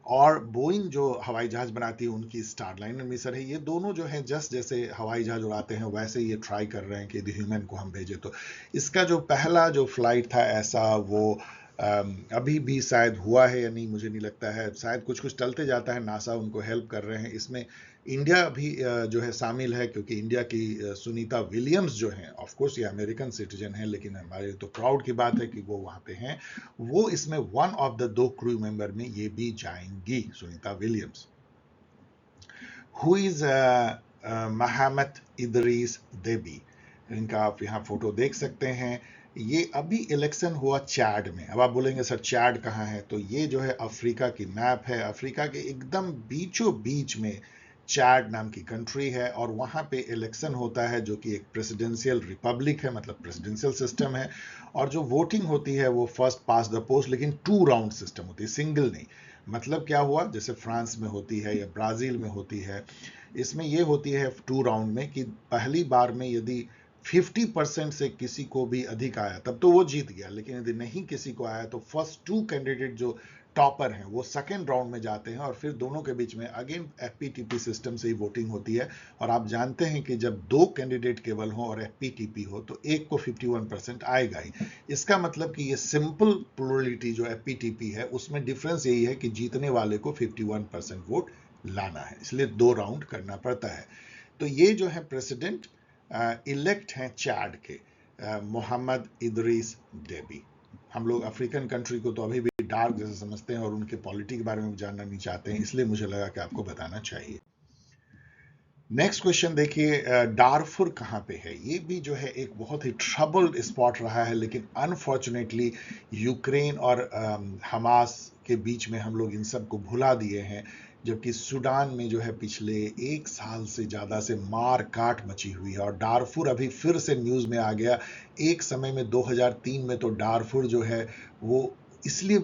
और बोइंग जो हवाई जहाज बनाती है उनकी स्टारलाइनर मिशन है। ये दोनों जो है जस्ट जैसे हवाई जहाज उड़ाते हैं वैसे ये ट्राई कर रहे हैं कि ह्यूमन को हम भेजें। तो इसका जो पहला जो फ्लाइट था ऐसा, वो अभी भी शायद हुआ है या नहीं मुझे नहीं लगता है, शायद कुछ कुछ टलते जाता है, नासा उनको हेल्प कर रहे हैं। इसमें इंडिया भी जो है शामिल है, क्योंकि इंडिया की सुनीता विलियम्स जो हैं, ऑफ कोर्स ये अमेरिकन सिटीजन है, लेकिन हमारे तो प्राउड की बात है कि वो वहां पे हैं। वो इसमें one of the 2 crew member में ये भी जाएंगी, Sunita Williams. Who is Mohammad Idriss Deby, इनका आप यहाँ फोटो देख सकते हैं। ये अभी इलेक्शन हुआ चैड में। अब आप बोलेंगे सर चैड कहाँ है, तो ये जो है अफ्रीका की मैप है। अफ्रीका के एकदम बीचों बीच में चैड नाम की कंट्री है, और वहां पे इलेक्शन होता है जो कि एक प्रेसिडेंशियल रिपब्लिक है, मतलब प्रेसिडेंशियल सिस्टम है। और जो वोटिंग होती है वो फर्स्ट पास द पोस्ट, लेकिन 2 राउंड सिस्टम होती है, सिंगल नहीं। मतलब क्या हुआ, जैसे फ्रांस में होती है या ब्राजील में होती है, इसमें यह होती है 2 राउंड में कि पहली बार में यदि 50% से किसी को भी अधिक आया तब तो वो जीत गया, लेकिन यदि नहीं किसी को आया तो फर्स्ट 2 कैंडिडेट जो टॉपर हैं वो सेकेंड राउंड में जाते हैं, और फिर दोनों के बीच में अगेन एफपीटीपी सिस्टम से ही वोटिंग होती है। और आप जानते हैं कि जब 2 कैंडिडेट केवल हो और एफपीटीपी हो तो एक को 51% आएगा ही। इसका मतलब कि ये सिंपल प्लूरलिटी जो एफपीटीपी है उसमें डिफरेंस यही है कि जीतने वाले को 51% वोट लाना है, इसलिए 2 राउंड करना पड़ता है। तो ये जो है प्रेसिडेंट इलेक्ट हैं चैड के, मोहम्मद इदरीस डेबी। हम लोग अफ्रीकन कंट्री को तो अभी भी डार्क जैसे समझते हैं और उनके पॉलिटी के बारे में जानना नहीं चाहते हैं, इसलिए मुझे लगा कि आपको बताना चाहिए। नेक्स्ट क्वेश्चन देखिए, डारफुर कहाँ पे है। ये भी जो है एक बहुत ही ट्रबल्ड स्पॉट रहा है, लेकिन अनफॉर्चुनेटली यूक्रेन और हमास के बीच में हम लोग इन सब को भुला दिए हैं। जबकि सूडान में जो है पिछले 1 साल से ज्यादा से मार काट मची हुई है, और डारफुर अभी फिर से न्यूज में आ गया। एक समय में 2003 में तो डारफुर जो है वो इसलिए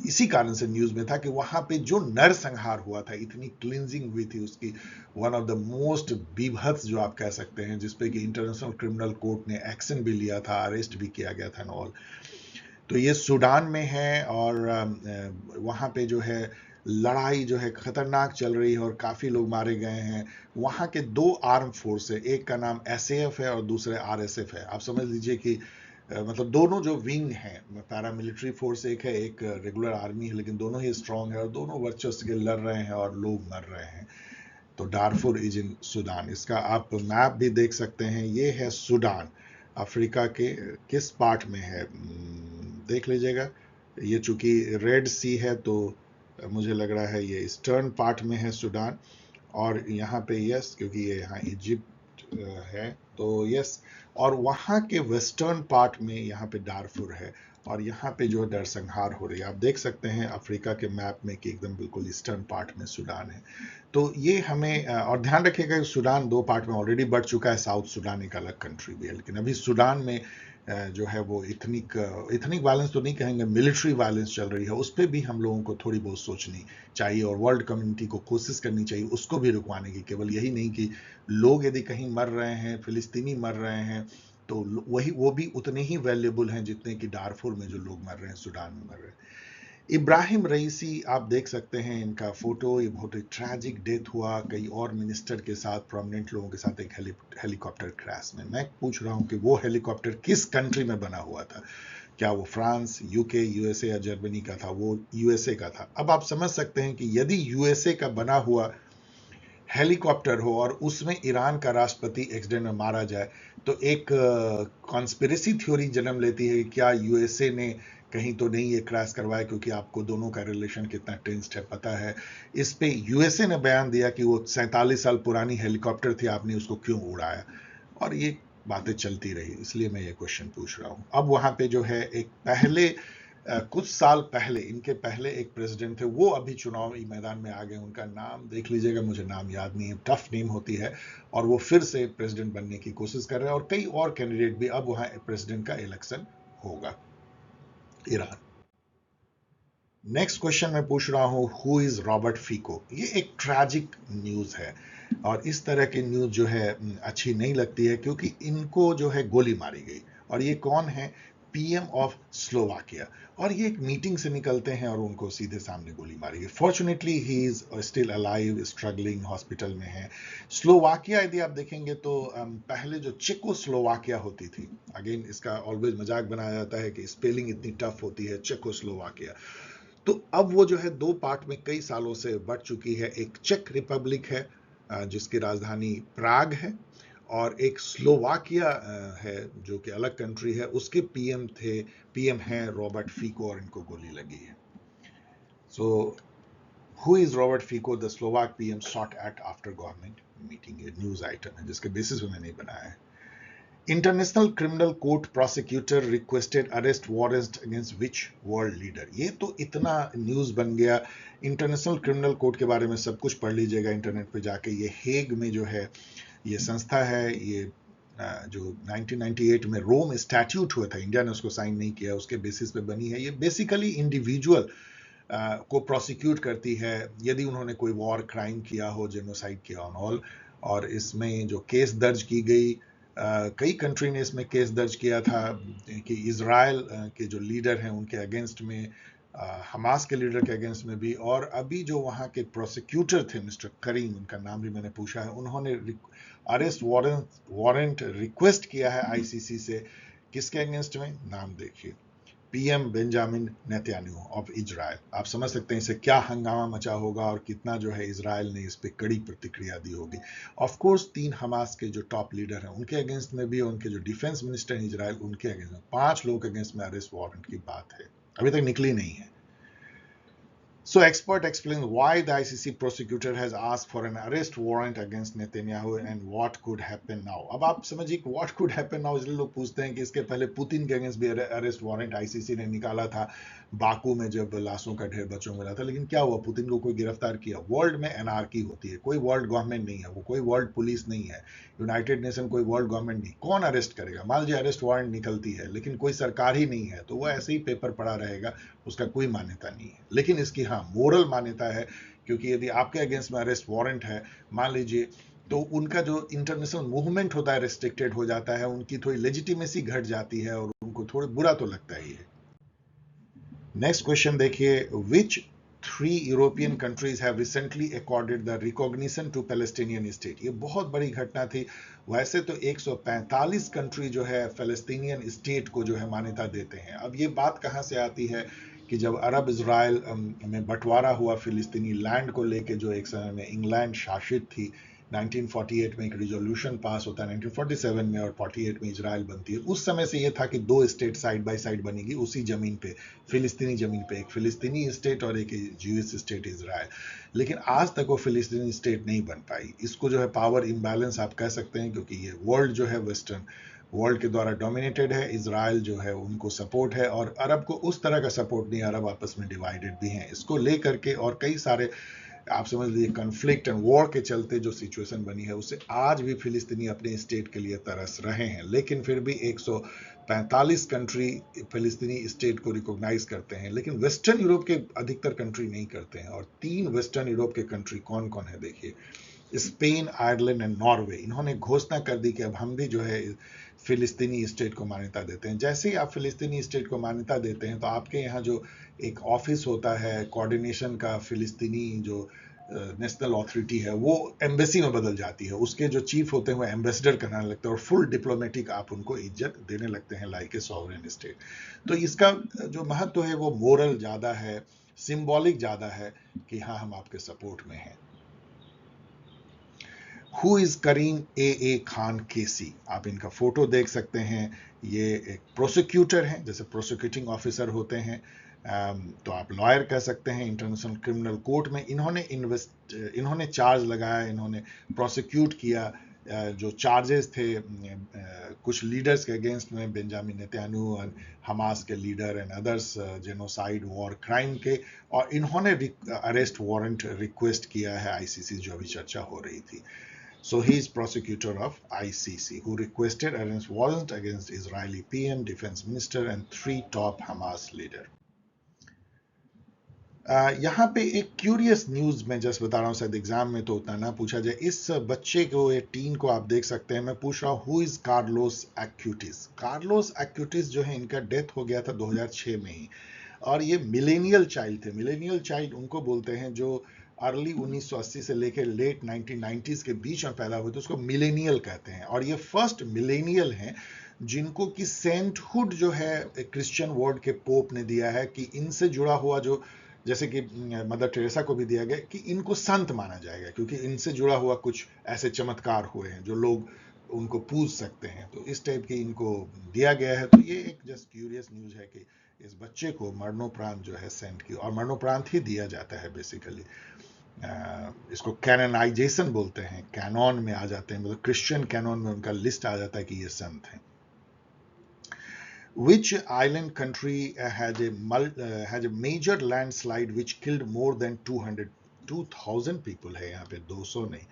इसी कारण से न्यूज में था कि वहां पे जो नरसंहार हुआ था, इतनी क्लिंजिंग हुई थी उसकी, वन ऑफ द मोस्ट बीभत्स जो आप कह सकते हैं, जिसपे कि इंटरनेशनल क्रिमिनल कोर्ट ने एक्शन भी लिया था, अरेस्ट भी किया गया था ऑल। तो ये सूडान में है, और वहां पे जो है लड़ाई जो है खतरनाक चल रही है और काफी लोग मारे गए हैं। वहां के 2 आर्म फोर्स है, एक का नाम एसएएफ है और दूसरे आरएसएफ है। आप समझ लीजिए कि मतलब दोनों जो विंग हैं, पैरामिलिट्री फोर्स एक है, एक रेगुलर आर्मी है, लेकिन दोनों ही स्ट्रांग है और दोनों वर्चस्व के लड़ रहे हैं और लोग मर रहे हैं। तो डारफुर इज इन सूडान। इसका आप मैप भी देख सकते हैं, ये है सूडान, अफ्रीका के किस पार्ट में है देख लीजिएगा। ये चूंकि रेड सी है तो मुझे लग रहा है ये ईस्टर्न पार्ट में है सूडान, और यहाँ पे यस, क्योंकि ये यहाँ इजिप्ट है तो यस, और वहाँ के वेस्टर्न पार्ट में यहाँ पे डारफुर है, और यहाँ पे जो नरसंहार हो रही है आप देख सकते हैं अफ्रीका के मैप में कि एकदम बिल्कुल ईस्टर्न पार्ट में सूडान है। तो ये हमें और ध्यान रखिएगा कि सूडान 2 पार्ट में ऑलरेडी बढ़ चुका है, साउथ सूडान एक अलग कंट्री भी है, लेकिन अभी सूडान में जो है वो इथनिक वायलेंस तो नहीं कहेंगे, मिलिट्री वायलेंस चल रही है, उस पर भी हम लोगों को थोड़ी बहुत सोचनी चाहिए, और वर्ल्ड कम्युनिटी को कोशिश करनी चाहिए उसको भी रुकवाने की। केवल यही नहीं कि लोग यदि कहीं मर रहे हैं, फिलिस्तीनी मर रहे हैं, तो वो भी उतने ही वैल्यूएबल हैं जितने कि डारफुर में जो लोग मर रहे हैं, सूडान में मर रहे हैं। इब्राहिम रईसी आप देख सकते हैं इनका फोटो, ये बहुत ही ट्रैजिक डेथ हुआ कई और मिनिस्टर के साथ, प्रोमिनेंट लोगों के साथ एक हेलीकॉप्टर क्रैश में। मैं पूछ रहा हूं कि वो हेलीकॉप्टर किस कंट्री में बना हुआ था, क्या वो फ्रांस, यूके, यूएसए या जर्मनी का था? वो यूएसए का था। अब आप समझ सकते हैं कि यदि यूएसए का बना हुआ हेलीकॉप्टर हो और उसमें ईरान का राष्ट्रपति एक्सीडेंट में मारा जाए, तो एक कॉन्स्पिरेसी थ्योरी जन्म लेती है कि क्या यूएसए ने कहीं तो नहीं ये क्रैश करवाया, क्योंकि आपको दोनों का रिलेशन कितना टेंस्ड है पता है। इस पे यूएसए ने बयान दिया कि वो 47 साल पुरानी हेलीकॉप्टर थी, आपने उसको क्यों उड़ाया, और ये बातें चलती रही, इसलिए मैं ये क्वेश्चन पूछ रहा हूं। अब वहां पे जो है एक पहले कुछ साल पहले, इनके पहले एक प्रेसिडेंट थे, वो अभी चुनावी मैदान में आ गए, उनका नाम देख लीजिएगा, मुझे नाम याद नहीं है, टफ नेम होती है, और वो फिर से प्रेसिडेंट बनने की कोशिश कर रहे हैं, और कई और कैंडिडेट भी, अब वहां प्रेसिडेंट का इलेक्शन होगा, ईरान। नेक्स्ट क्वेश्चन मैं पूछ रहा हूं, हु इज रॉबर्ट फीको। ये एक ट्रैजिक न्यूज है, और इस तरह की न्यूज जो है अच्छी नहीं लगती है, क्योंकि इनको जो है गोली मारी गई, और ये कौन है, पीएम ऑफ स्लोवाकिया, और ये एक मीटिंग से निकलते हैं और उनको सीधे सामने गोली मारी गई। Fortunately he is still alive, struggling, hospital में है। स्लोवाकिया यदि आप देखेंगे तो पहले जो चेकोस्लोवाकिया होती थी, अगेन इसका ऑलवेज मजाक बनाया जाता है कि स्पेलिंग इतनी टफ होती है, चेकोस्लोवाकिया, तो अब वो जो है दो पार्ट में कई सालों से बढ़ चुकी है। एक चेक रिपब्लिक है जिसकी राजधानी प्राग है, और एक स्लोवाकिया है जो कि अलग कंट्री है, उसके पीएम हैं रॉबर्ट फीको, और इनको गोली लगी है। So who is Robert Fico, the Slovak PM shot at after government meeting. ये न्यूज आइटम है जिसके बेसिस पे मैंने बनाया है। International criminal court prosecutor requested arrest warrant against which world leader. ये तो इतना न्यूज बन गया। इंटरनेशनल क्रिमिनल कोर्ट के बारे में सब कुछ पढ़ लीजिएगा इंटरनेट पे जाके। ये हेग में जो है ये संस्था है, ये जो 1998 में रोम स्टैट्यूट हुआ था, इंडिया ने उसको साइन नहीं किया, उसके बेसिस पे बनी है। ये बेसिकली इंडिविजुअल को प्रोसिक्यूट करती है यदि उन्होंने कोई वॉर क्राइम किया हो, जेनोसाइड किया ऑन ऑल। और इसमें जो केस दर्ज की गई, कई कंट्री ने इसमें केस दर्ज किया था कि इजराइल के जो लीडर हैं उनके अगेंस्ट में, हमास के लीडर के अगेंस्ट में भी, और अभी जो वहाँ के प्रोसिक्यूटर थे मिस्टर करीम, उनका नाम भी मैंने पूछा है, उन्होंने अरेस्ट वारंट रिक्वेस्ट किया है आईसीसी से। किसके अगेंस्ट में, नाम देखिए, PM Benjamin Netanyahu of Israel. आप समझ सकते हैं इससे क्या हंगामा मचा होगा और कितना जो है इजराइल ने इस पे कड़ी प्रतिक्रिया दी होगी। ऑफ कोर्स 3 हमास के जो टॉप लीडर हैं उनके अगेंस्ट में भी, उनके जो डिफेंस मिनिस्टर हैं इजराइल, उनके अगेंस्ट में 5 लोग अगेंस्ट में अरेस्ट वारंट की बात है, अभी तक निकली नहीं है। So expert explains why the ICC prosecutor has asked for an arrest warrant against Netanyahu and what could happen now. अब आप समझिए कि what could happen now, इसलिए लोग पूछते हैं कि इसके पहले पुतिन के अगेंस्ट भी अरेस्ट वारंट आईसीसी ने निकाला था बाकू में, जब लाशों का ढेर बच्चों मिला था। लेकिन क्या हुआ, पुतिन को कोई गिरफ्तार किया? वर्ल्ड में एनार्की होती है, कोई वर्ल्ड गवर्नमेंट नहीं है, वो कोई वर्ल्ड पुलिस नहीं है, यूनाइटेड नेशन कोई वर्ल्ड गवर्नमेंट नहीं, कौन अरेस्ट करेगा? मान लीजिए अरेस्ट वारंट निकलती है लेकिन कोई सरकार ही नहीं है, तो वो ऐसे ही पेपर पड़ा रहेगा, उसका कोई मान्यता नहीं है। लेकिन इसकी हाँ मोरल मान्यता है, क्योंकि यदि आपके अगेंस्ट में अरेस्ट वारंट है मान लीजिए, तो उनका जो इंटरनेशनल मूवमेंट होता है रिस्ट्रिक्टेड हो जाता है, उनकी थोड़ी लेजिटिमेसी घट जाती है, और उनको थोड़ा बुरा तो लगता ही है। नेक्स्ट क्वेश्चन देखिए, which 3 European countries have recently accorded the recognition to Palestinian state. ये बहुत बड़ी घटना थी। वैसे तो 145 कंट्री जो है पैलेस्टीनियन स्टेट को जो है मान्यता देते हैं। अब ये बात कहां से आती है कि जब अरब इजराइल में बंटवारा हुआ फिलिस्तीनी लैंड को लेके, जो एक समय में इंग्लैंड शासित थी, 1948 में एक रिजोल्यूशन पास होता है 1947 में, और 48 में इजराइल बनती है। उस समय से ये था कि 2 स्टेट साइड बाय साइड बनेगी उसी जमीन पे, फिलिस्तीनी जमीन पे, एक फिलिस्तीनी स्टेट और एक ज्यूइश स्टेट इजराइल। लेकिन आज तक वो फिलिस्तीनी स्टेट नहीं बन पाई। इसको जो है पावर इम्बैलेंस आप कह सकते हैं, क्योंकि ये वर्ल्ड जो है वेस्टर्न वर्ल्ड के द्वारा डोमिनेटेड है। इजराइल जो है उनको सपोर्ट है, और अरब को उस तरह का सपोर्ट नहीं, अरब आपस में डिवाइडेड भी हैं। इसको लेकर के और कई सारे आप समझ लीजिए कन्फ्लिक्ट एंड वॉर के चलते जो सिचुएशन बनी है, उससे आज भी फिलिस्तीनी अपने स्टेट के लिए तरस रहे हैं। लेकिन फिर भी 145 कंट्री फिलिस्तीनी स्टेट को रिकॉग्नाइज करते हैं, लेकिन वेस्टर्न यूरोप के अधिकतर कंट्री नहीं करते हैं। और 3 वेस्टर्न यूरोप के कंट्री कौन कौन है देखिए, स्पेन, आयरलैंड एंड नॉर्वे, इन्होंने घोषणा कर दी कि अब हम भी जो है फिलिस्तीनी स्टेट को मान्यता देते हैं। जैसे ही आप फिलिस्तीनी स्टेट को मान्यता देते हैं, तो आपके यहाँ जो एक ऑफिस होता है कोऑर्डिनेशन का, फिलिस्तीनी जो नेशनल अथॉरिटी है, वो एम्बेसी में बदल जाती है। उसके जो चीफ होते हैं वो एम्बेसडर कहलाने लगते हैं, और फुल डिप्लोमेटिक आप उनको इज्जत देने लगते हैं, लाइक ए सॉवरेन स्टेट। तो इसका जो महत्व है वो मोरल ज्यादा है, सिंबॉलिक ज्यादा है कि हाँ हम आपके सपोर्ट में हैं। हु इज करीम ए खान केसी, आप इनका फोटो देख सकते हैं। ये एक प्रोसिक्यूटर हैं, जैसे प्रोसिक्यूटिंग ऑफिसर होते हैं, तो आप लॉयर कह सकते हैं इंटरनेशनल क्रिमिनल कोर्ट में। इन्होंने चार्ज लगाया, इन्होंने प्रोसिक्यूट किया जो चार्जेस थे कुछ लीडर्स के अगेंस्ट में, बेंजामिन नेतन्याहू और हमास के leader and others, genocide war crime के, और इन्होंने अरेस्ट वारंट रिक्वेस्ट किया है आईसीसी, जो अभी चर्चा हो रही थी. So he is prosecutor of ICC, who requested arrest warrant against Israeli PM, defense minister, and 3 top Hamas leader. यहाँ पे एक क्यूरियस न्यूज मैं जस्ट बता रहा हूँ, शायद एग्जाम में तो उतना ना पूछा जाए. इस बच्चे को, ये टीन को आप देख सकते हैं. मैं पूछ रहा हूँ हु इज कार्लोस एक्यूटिस. कार्लोस एक्यूटिस जो है, इनका डेथ हो गया था 2006 में ही, और ये मिलेनियल चाइल्ड थे. मिलेनियल चाइल्ड उनको बोलते हैं जो अर्ली 1980 से लेकर लेट 1990s के बीच में पैदा हुए थे, उसको मिलेनियल कहते हैं. और ये फर्स्ट मिलेनियल हैं जिनको कि सेंटहुड जो है क्रिश्चियन वर्ड के पोप ने दिया है, कि इनसे जुड़ा हुआ जो, जैसे कि मदर टेरेसा को भी दिया गया कि इनको संत माना जाएगा, क्योंकि इनसे जुड़ा हुआ कुछ ऐसे चमत्कार हुए हैं जो लोग उनको पूज सकते हैं. तो इस टाइप की इनको दिया गया है. तो ये एक जस्ट क्यूरियस न्यूज है कि इस बच्चे को मरणोपरांत जो है सेंट की, और मरणोपरांत ही दिया जाता है बेसिकली. इसको कैनोनाइजेशन बोलते हैं, कैनॉन में आ जाते हैं, मतलब क्रिश्चियन कैनॉन में उनका लिस्ट आ जाता है कि ये संत हैं. Which island country had a major landslide which killed more than 2,000 people है. यहाँ पे 200 नहीं,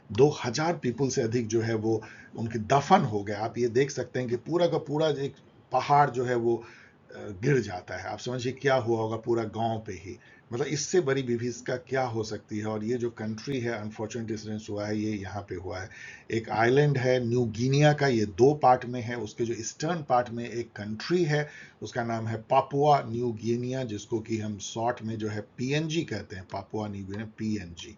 2000 पीपल से अधिक जो है वो उनके दफन हो गए. आप ये देख सकते हैं कि पूरा का पूरा एक पहाड़ जो है वो गिर जाता है. आप समझिए क्या हुआ होगा पूरा गांव पे ही. मतलब इससे बड़ी विभीषिका क्या हो सकती है. और ये जो कंट्री है, अनफॉर्चुनेट इंसिडेंस हुआ है, ये यहाँ पे हुआ है. एक आइलैंड है न्यू गिनिया का, ये 2 पार्ट में है. उसके जो ईस्टर्न पार्ट में एक कंट्री है, उसका नाम है पापुआ न्यू गिनिया, जिसको कि हम शॉर्ट में जो है पीएनजी कहते हैं, पापुआ न्यू गिनिया, पीएनजी.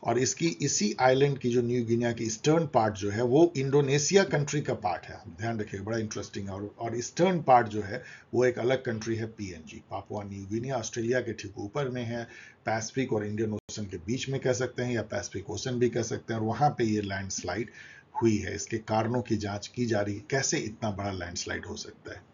और इसकी इसी आइलैंड की जो न्यू गिनिया की ईस्टर्न पार्ट जो है वो इंडोनेशिया कंट्री का पार्ट है. ध्यान रखिएगा, बड़ा इंटरेस्टिंग. और ईस्टर्न पार्ट जो है वो एक अलग कंट्री है, PNG, Papua new Guinea. Australia के ठीक ऊपर में है, पैसिफिक और इंडियन ओशन के बीच में कह सकते हैं, या पैसिफिक ओशन भी कह सकते हैं. और वहां पे ये लैंडस्लाइड हुई है. इसके कारणों की जांच की जा रही है, कैसे इतना बड़ा लैंडस्लाइड हो सकता है.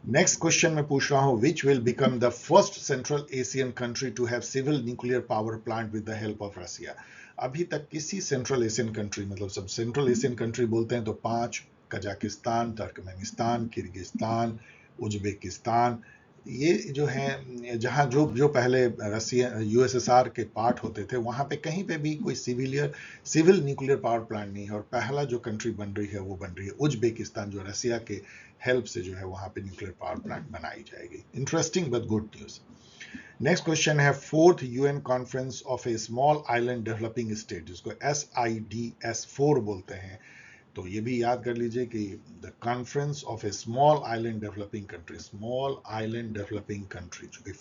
नेक्स्ट क्वेश्चन में पूछ रहा हूं, which will become the first Central Asian country to have civil nuclear power plant with the help of Russia. अभी तक किसी सेंट्रल एशियन कंट्री, मतलब सब सेंट्रल एशियन कंट्री बोलते हैं तो 5, कजाकिस्तान, तुर्कमेनिस्तान, किर्गिस्तान, उज्बेकिस्तान, ये जो है, जहां जो जो पहले रसिया यूएसएसआर के पार्ट होते थे, वहां पे कहीं पे भी कोई सिविल न्यूक्लियर पावर प्लांट नहीं है. और पहला जो कंट्री बन रही है वो बन रही है उज्बेकिस्तान, जो रसिया के हेल्प से जो है वहां पे न्यूक्लियर पावर प्लांट बनाई जाएगी. Interesting but good news. Next question है, 4th UN conference of A small island developing state, जिसको SIDS4 बोलते हैं. तो ये भी याद कर लीजिए कि the conference of A small island developing country, small island developing country, जो कि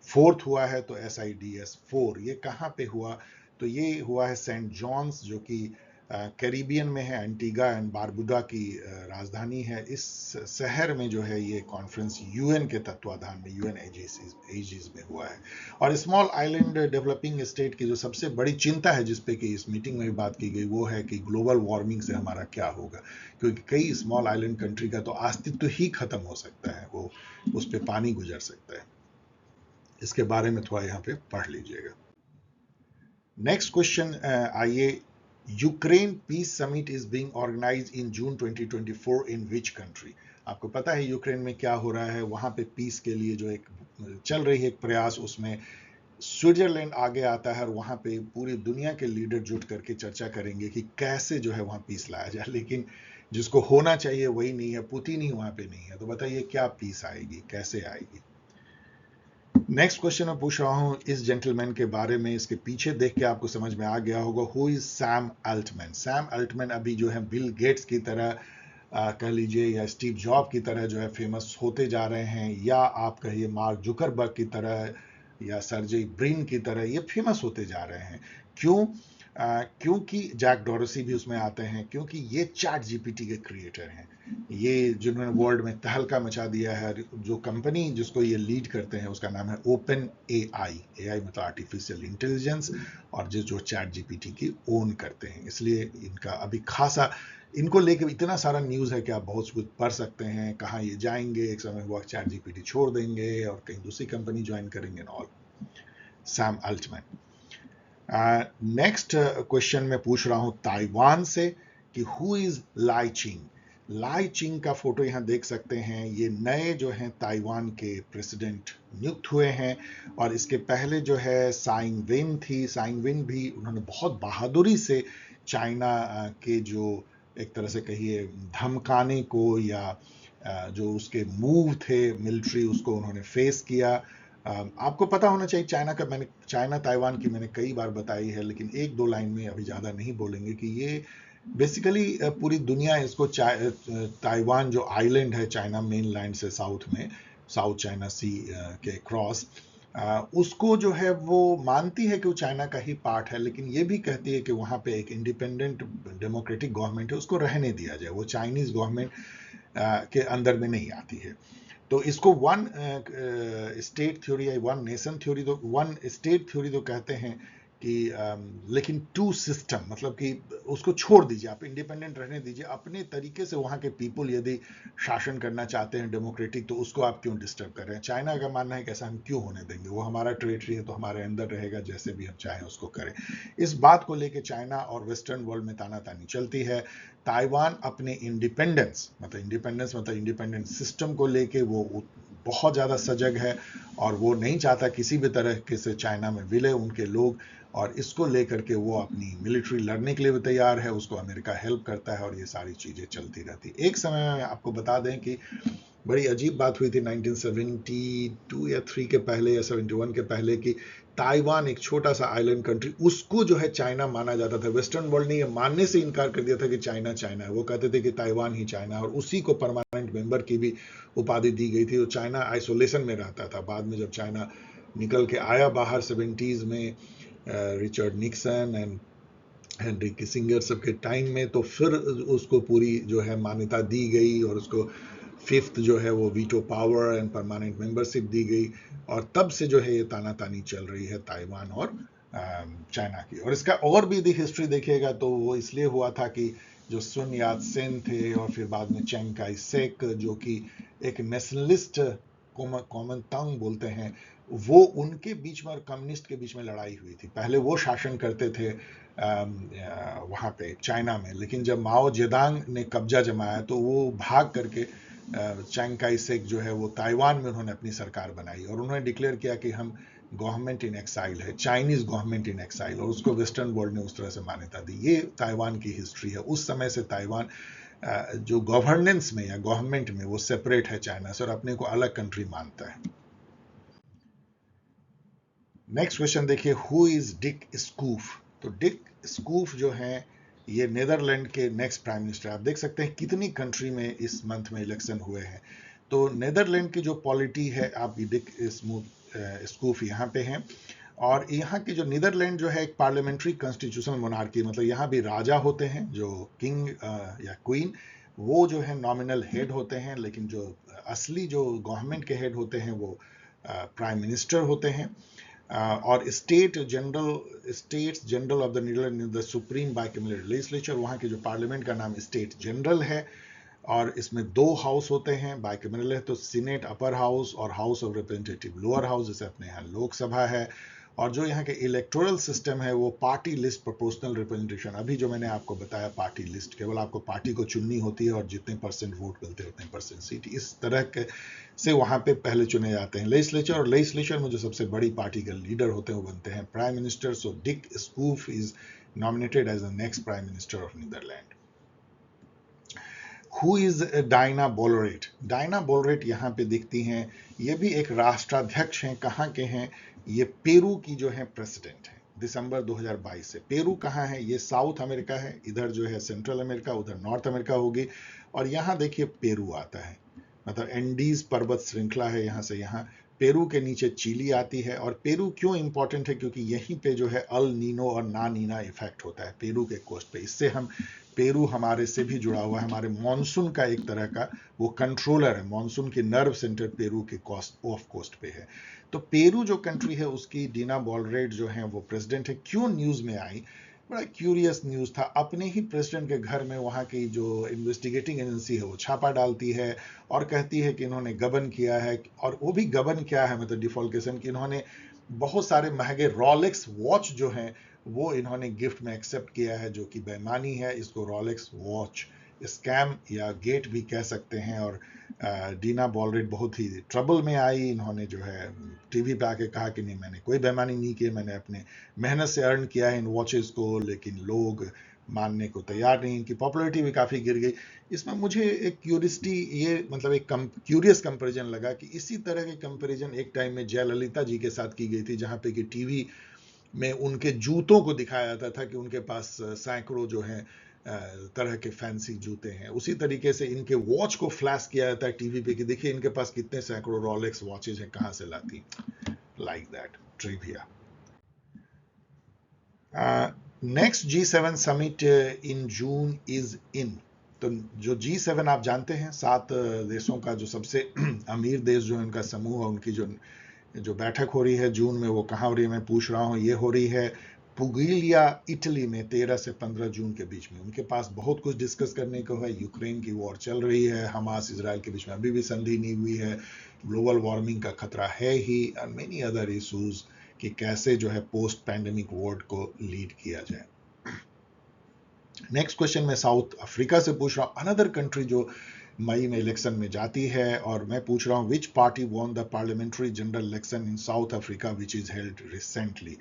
4th हुआ है, तो SIDS4 ये कहाँ पे हुआ. तो ये हुआ है सेंट जॉन्स, जो कि कैरिबियन में है, एंटीगा एंड बारबुडा की राजधानी है. इस शहर में जो है ये कॉन्फ्रेंस यूएन के तत्वाधान में, यूएन एजीज में हुआ है. और स्मॉल आइलैंड डेवलपिंग स्टेट की जो सबसे बड़ी चिंता है, जिसपे कि इस मीटिंग में भी बात की गई, वो है कि ग्लोबल वार्मिंग से हमारा क्या होगा, क्योंकि कई स्मॉल आइलैंड कंट्री का तो अस्तित्व ही खत्म हो सकता है, वो उस पर पानी गुजर सकता है. इसके बारे में थोड़ा यहाँ पे पढ़ लीजिएगा. नेक्स्ट क्वेश्चन आइए, Ukraine peace summit is being organised in June 2024 in which country. आपको पता है यूक्रेन में क्या हो रहा है, वहां पे पीस के लिए जो एक चल रही है एक प्रयास, उसमें स्विट्जरलैंड आगे आता है, और वहां पे पूरी दुनिया के लीडर जुट करके चर्चा करेंगे कि कैसे जो है वहां पीस लाया जाए. लेकिन जिसको होना चाहिए वही नहीं है, पुतिन ही वहां पे नहीं है. तो बताइए क्या पीस आएगी, कैसे आएगी. नेक्स्ट क्वेश्चन मैं पूछ रहा हूं इस जेंटलमैन के बारे में. इसके पीछे देख के आपको समझ में आ गया होगा, who is Sam Altman. Sam Altman अभी जो है बिल गेट्स की तरह कह लीजिए, या स्टीव जॉब की तरह जो है फेमस होते जा रहे हैं, या आप कहिए मार्क जुकरबर्ग की तरह, या सर्जेई ब्रिन की तरह ये फेमस होते जा रहे हैं. क्यों? क्योंकि जैक डोरसी भी उसमें आते हैं, क्योंकि ये चैट जीपीटी के क्रिएटर हैं. ये जिन्होंने वर्ल्ड में तहलका मचा दिया है. जो कंपनी जिसको ये लीड करते हैं उसका नाम है ओपन एआई मतलब आर्टिफिशियल इंटेलिजेंस, और जो चैट जीपीटी की ओन करते हैं. इसलिए इनका अभी खासा, इनको लेके इतना सारा न्यूज है कि आप बहुत कुछ पढ़ सकते हैं, कहाँ ये जाएंगे, एक समय हुआ चैट जीपीटी छोड़ देंगे और कहीं दूसरी कंपनी ज्वाइन करेंगे. All Sam Altman. Next question मैं पूछ रहा हूं ताइवान से कि हु इज लाई चिंग। लाई चिंग का फोटो यहां देख सकते हैं। ये नए जो हैं ताइवान के प्रेसिडेंट नियुक्त हुए हैं। और इसके पहले जो है साइंग वेन थी। साइंग वेन भी उन्होंने बहुत बहादुरी से चाइना के जो एक तरह से कहिए धमकाने को या जो उसके मूव थे मिलिट्री, उसको उन्होंने फेस किया। आपको पता होना चाहिए चाइना ताइवान की मैंने कई बार बताई है, लेकिन एक दो लाइन में अभी ज़्यादा नहीं बोलेंगे कि ये बेसिकली पूरी दुनिया इसको ताइवान जो आइलैंड है चाइना मेन लैंड से साउथ में, साउथ चाइना सी के क्रॉस, उसको जो है वो मानती है कि वो चाइना का ही पार्ट है, लेकिन ये भी कहती है कि वहाँ पे एक इंडिपेंडेंट डेमोक्रेटिक गवर्नमेंट है, उसको रहने दिया जाए, वो चाइनीज गवर्नमेंट के अंदर में नहीं आती है। तो इसको वन स्टेट थ्योरी या वन नेशन थ्योरी, तो वन स्टेट थ्योरी तो कहते हैं कि लेकिन टू सिस्टम, मतलब कि उसको छोड़ दीजिए, आप इंडिपेंडेंट रहने दीजिए, अपने तरीके से वहाँ के पीपल यदि शासन करना चाहते हैं डेमोक्रेटिक, तो उसको आप क्यों डिस्टर्ब कर रहे हैं। चाइना का मानना है कि ऐसा हम क्यों होने देंगे, वो हमारा टेरिटरी है तो हमारे अंदर रहेगा, जैसे भी हम चाहें उसको करें। इस बात को लेकर चाइना और वेस्टर्न वर्ल्ड में तानातानी चलती है। ताइवान अपने इंडिपेंडेंस मतलब इंडिपेंडेंट सिस्टम को लेके वो बहुत ज़्यादा सजग है और वो नहीं चाहता किसी भी तरह के से चाइना में विलय उनके लोग, और इसको लेकर के वो अपनी मिलिट्री लड़ने के लिए भी तैयार है, उसको अमेरिका हेल्प करता है और ये सारी चीज़ें चलती रहती। एक समय में आपको बता दें कि बड़ी अजीब बात हुई थी 1972 या 3 के पहले या 71 के पहले कि ताइवान एक छोटा सा आइलैंड कंट्री, उसको जो है चाइना माना जाता था। वेस्टर्न वर्ल्ड ने ये मानने से इनकार कर दिया था कि चाइना चाइना है, वो कहते थे कि ताइवान ही चाइना है, और उसी को परमानेंट मेंबर की भी उपाधि दी गई थी। तो चाइना आइसोलेशन में रहता था। बाद में जब चाइना निकल के आया बाहर 70s में, Richard Nixon and Henry Kissinger सबके टाइम में, तो फिर उसको पूरी जो है मान्यता दी गई और उसको फिफ्थ जो है वो veto power and permanent membership दी गई। और तब से जो है ये तानातानी चल रही है ताइवान और चाइना की। और इसका और भी यदि हिस्ट्री देखिएगा तो वो इसलिए हुआ था कि जो सुन यात सेन थे और फिर बाद में चेंग काई शेक, जो कि एक नेशनलिस्ट कॉमनतांग बोलते हैं, वो उनके बीच में और कम्युनिस्ट के बीच में लड़ाई हुई थी। पहले वो शासन करते थे वहाँ पे चाइना में, लेकिन जब माओ जेदांग ने कब्जा जमाया तो वो भाग करके चैंग काई शेक जो है वो ताइवान में उन्होंने अपनी सरकार बनाई और उन्होंने डिक्लेयर किया कि हम गवर्नमेंट इन एक्साइल है, चाइनीज गवर्नमेंट इन एक्साइल, और उसको वेस्टर्न वर्ल्ड ने उस तरह से मान्यता दी। ये ताइवान की हिस्ट्री है। उस समय से ताइवान जो गवर्नेंस में या गवर्नमेंट में वो सेपरेट है चाइना से और अपने को अलग कंट्री मानता है। नेक्स्ट क्वेश्चन देखिए, हु इज डिक स्कूफ। तो डिक स्कूफ जो है ये नेदरलैंड के नेक्स्ट प्राइम मिनिस्टर। आप देख सकते हैं कितनी कंट्री में इस मंथ में इलेक्शन हुए हैं। तो नेदरलैंड की जो पॉलिटी है, आप डिक स्कूफ यहाँ पे हैं। और यहाँ की जो नीदरलैंड जो है एक पार्लियामेंट्री कॉन्स्टिट्यूशनल मोनार्की, मतलब यहाँ भी राजा होते हैं जो किंग या क्वीन, वो जो है नॉमिनल हेड होते हैं, लेकिन जो असली जो गवर्नमेंट के हेड होते हैं वो प्राइम मिनिस्टर होते हैं। और States General of the Netherlands, the supreme bicameral legislature, वहाँ के जो पार्लियामेंट का नाम स्टेट जनरल है। और इसमें दो हाउस होते हैं, बाइकैमरल है तो सीनेट अपर हाउस और house of representative lower house, जैसे अपने यहाँ लोकसभा है। और जो यहाँ के इलेक्टोरल सिस्टम है वो पार्टी लिस्ट प्रोपोर्शनल रिप्रेजेंटेशन। अभी जो मैंने आपको बताया पार्टी लिस्ट, केवल आपको पार्टी को चुननी होती है और जितने परसेंट वोट मिलते हैं उतने परसेंट सीट, इस तरह के से वहाँ पे पहले चुने जाते हैं लेजिस्लेचर। और लेजिस्लेचर में जो सबसे बड़ी पार्टी के लीडर होते हैं वो बनते हैं prime minister. So Dick Schoof is nominated as the next prime minister of Netherland. Who is Diana Boluarte. Diana Boluarte यहाँ पे दिखती हैं, ये भी एक राष्ट्राध्यक्ष हैं। कहाँ के हैं ये? पेरू की जो है प्रेसिडेंट है दिसंबर 2022 से। पेरू कहाँ है? ये साउथ अमेरिका है, इधर जो है सेंट्रल अमेरिका, उधर नॉर्थ अमेरिका होगी। और यहाँ देखिए पेरू आता है, मतलब एंडीज पर्वत श्रृंखला है, यहाँ से यहाँ पेरू के नीचे चिली आती है। और पेरू क्यों इंपॉर्टेंट है? क्योंकि यहीं पे जो है अल नीनो और ना नीना इफेक्ट होता है पेरू के कोस्ट पे। इससे हम पेरू हमारे से भी जुड़ा हुआ है, हमारे मॉनसून का एक तरह का वो कंट्रोलर है, मॉनसून की नर्व सेंटर पेरू के ऑफ कोस्ट पे है। तो पेरू जो कंट्री है उसकी डीना बोलरेट जो है वो प्रेसिडेंट है। क्यों न्यूज में आई? बड़ा क्यूरियस न्यूज था। अपने ही प्रेसिडेंट के घर में वहाँ की जो इन्वेस्टिगेटिंग एजेंसी है वो छापा डालती है और कहती है कि इन्होंने गबन किया है। और वो भी गबन क्या है, मतलब डिफॉल्केशन, कि इन्होंने बहुत सारे महंगे रॉलेक्स वॉच जो हैं वो इन्होंने गिफ्ट में एक्सेप्ट किया है, जो कि बेईमानी है। इसको रोलेक्स वॉच स्कैम या गेट भी कह सकते हैं। और डीना बॉलरेट बहुत ही ट्रबल में आई। इन्होंने जो है टीवी पे आके कहा कि नहीं, मैंने कोई बेईमानी नहीं की, मैंने अपने मेहनत से अर्न किया है इन वॉचेस को। लेकिन लोग मानने को तैयार नहीं, इनकी पॉपुलैरिटी भी काफ़ी गिर गई। इसमें मुझे एक क्यूरियसिटी, ये मतलब एक क्यूरियस कंपैरिजन लगा कि इसी तरह के कंपैरिजन एक टाइम में जयललिता जी के साथ की गई थी, जहाँ पे कि टीवी में उनके जूतों को दिखाया जाता था कि उनके पास सैकड़ों जो है तरह के फैंसी जूते हैं। उसी तरीके से इनके वॉच को फ्लैश किया जाता है टीवी पे कि देखिए इनके पास कितने सैकड़ों रोलेक्स वॉचेज हैं, कहाँ से लाती। Like that trivia. Next G7 summit in June is in. तो जो G7 आप जानते हैं, 7 देशों का जो सबसे अमीर देश जो है उनका समूह है, उनकी जो बैठक हो रही है जून में, वो कहाँ हो रही है मैं पूछ रहा हूँ। ये हो रही है पुगिलिया, इटली में 13 से 15 जून के बीच में। उनके पास बहुत कुछ डिस्कस करने को है। यूक्रेन की वॉर चल रही है, हमास इजराइल के बीच में अभी भी संधि नहीं हुई है, ग्लोबल वार्मिंग का खतरा है ही, एंड मेनी अदर इशूज कि कैसे जो है पोस्ट पैंडेमिक वर्ल्ड को लीड किया जाए। नेक्स्ट क्वेश्चन मैं साउथ अफ्रीका से पूछ रहा हूँ, अनदर कंट्री जो मई में इलेक्शन में जाती है। और मैं पूछ रहा हूँ विच party won the parliamentary general election in south Africa which is held recently.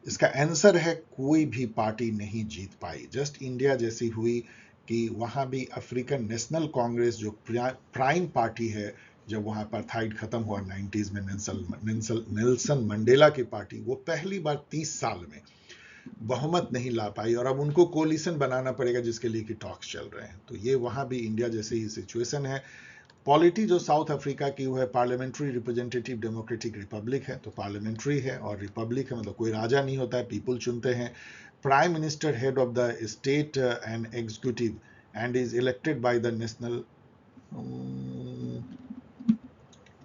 इसका आंसर है कोई भी पार्टी नहीं जीत पाई। जस्ट इंडिया जैसी हुई कि वहां भी अफ्रीकन नेशनल कांग्रेस जो प्राइम पार्टी है, जब वहां पर थाइड खत्म हुआ 90s में, नेल्सन मंडेला की पार्टी, वो पहली बार 30 साल में बहुमत नहीं ला पाई। और अब उनको कोलिशन बनाना पड़ेगा जिसके लिए कि टॉक्स चल रहे हैं। तो ये वहां भी इंडिया जैसी ही सिचुएशन है। पॉलिटी जो साउथ अफ्रीका की वो है पार्लियामेंट्री रिप्रेजेंटेटिव डेमोक्रेटिक रिपब्लिक है। तो पार्लियामेंट्री है और रिपब्लिक है, मतलब कोई राजा नहीं होता है, पीपल चुनते हैं। Prime minister head of the state and executive and is elected by the national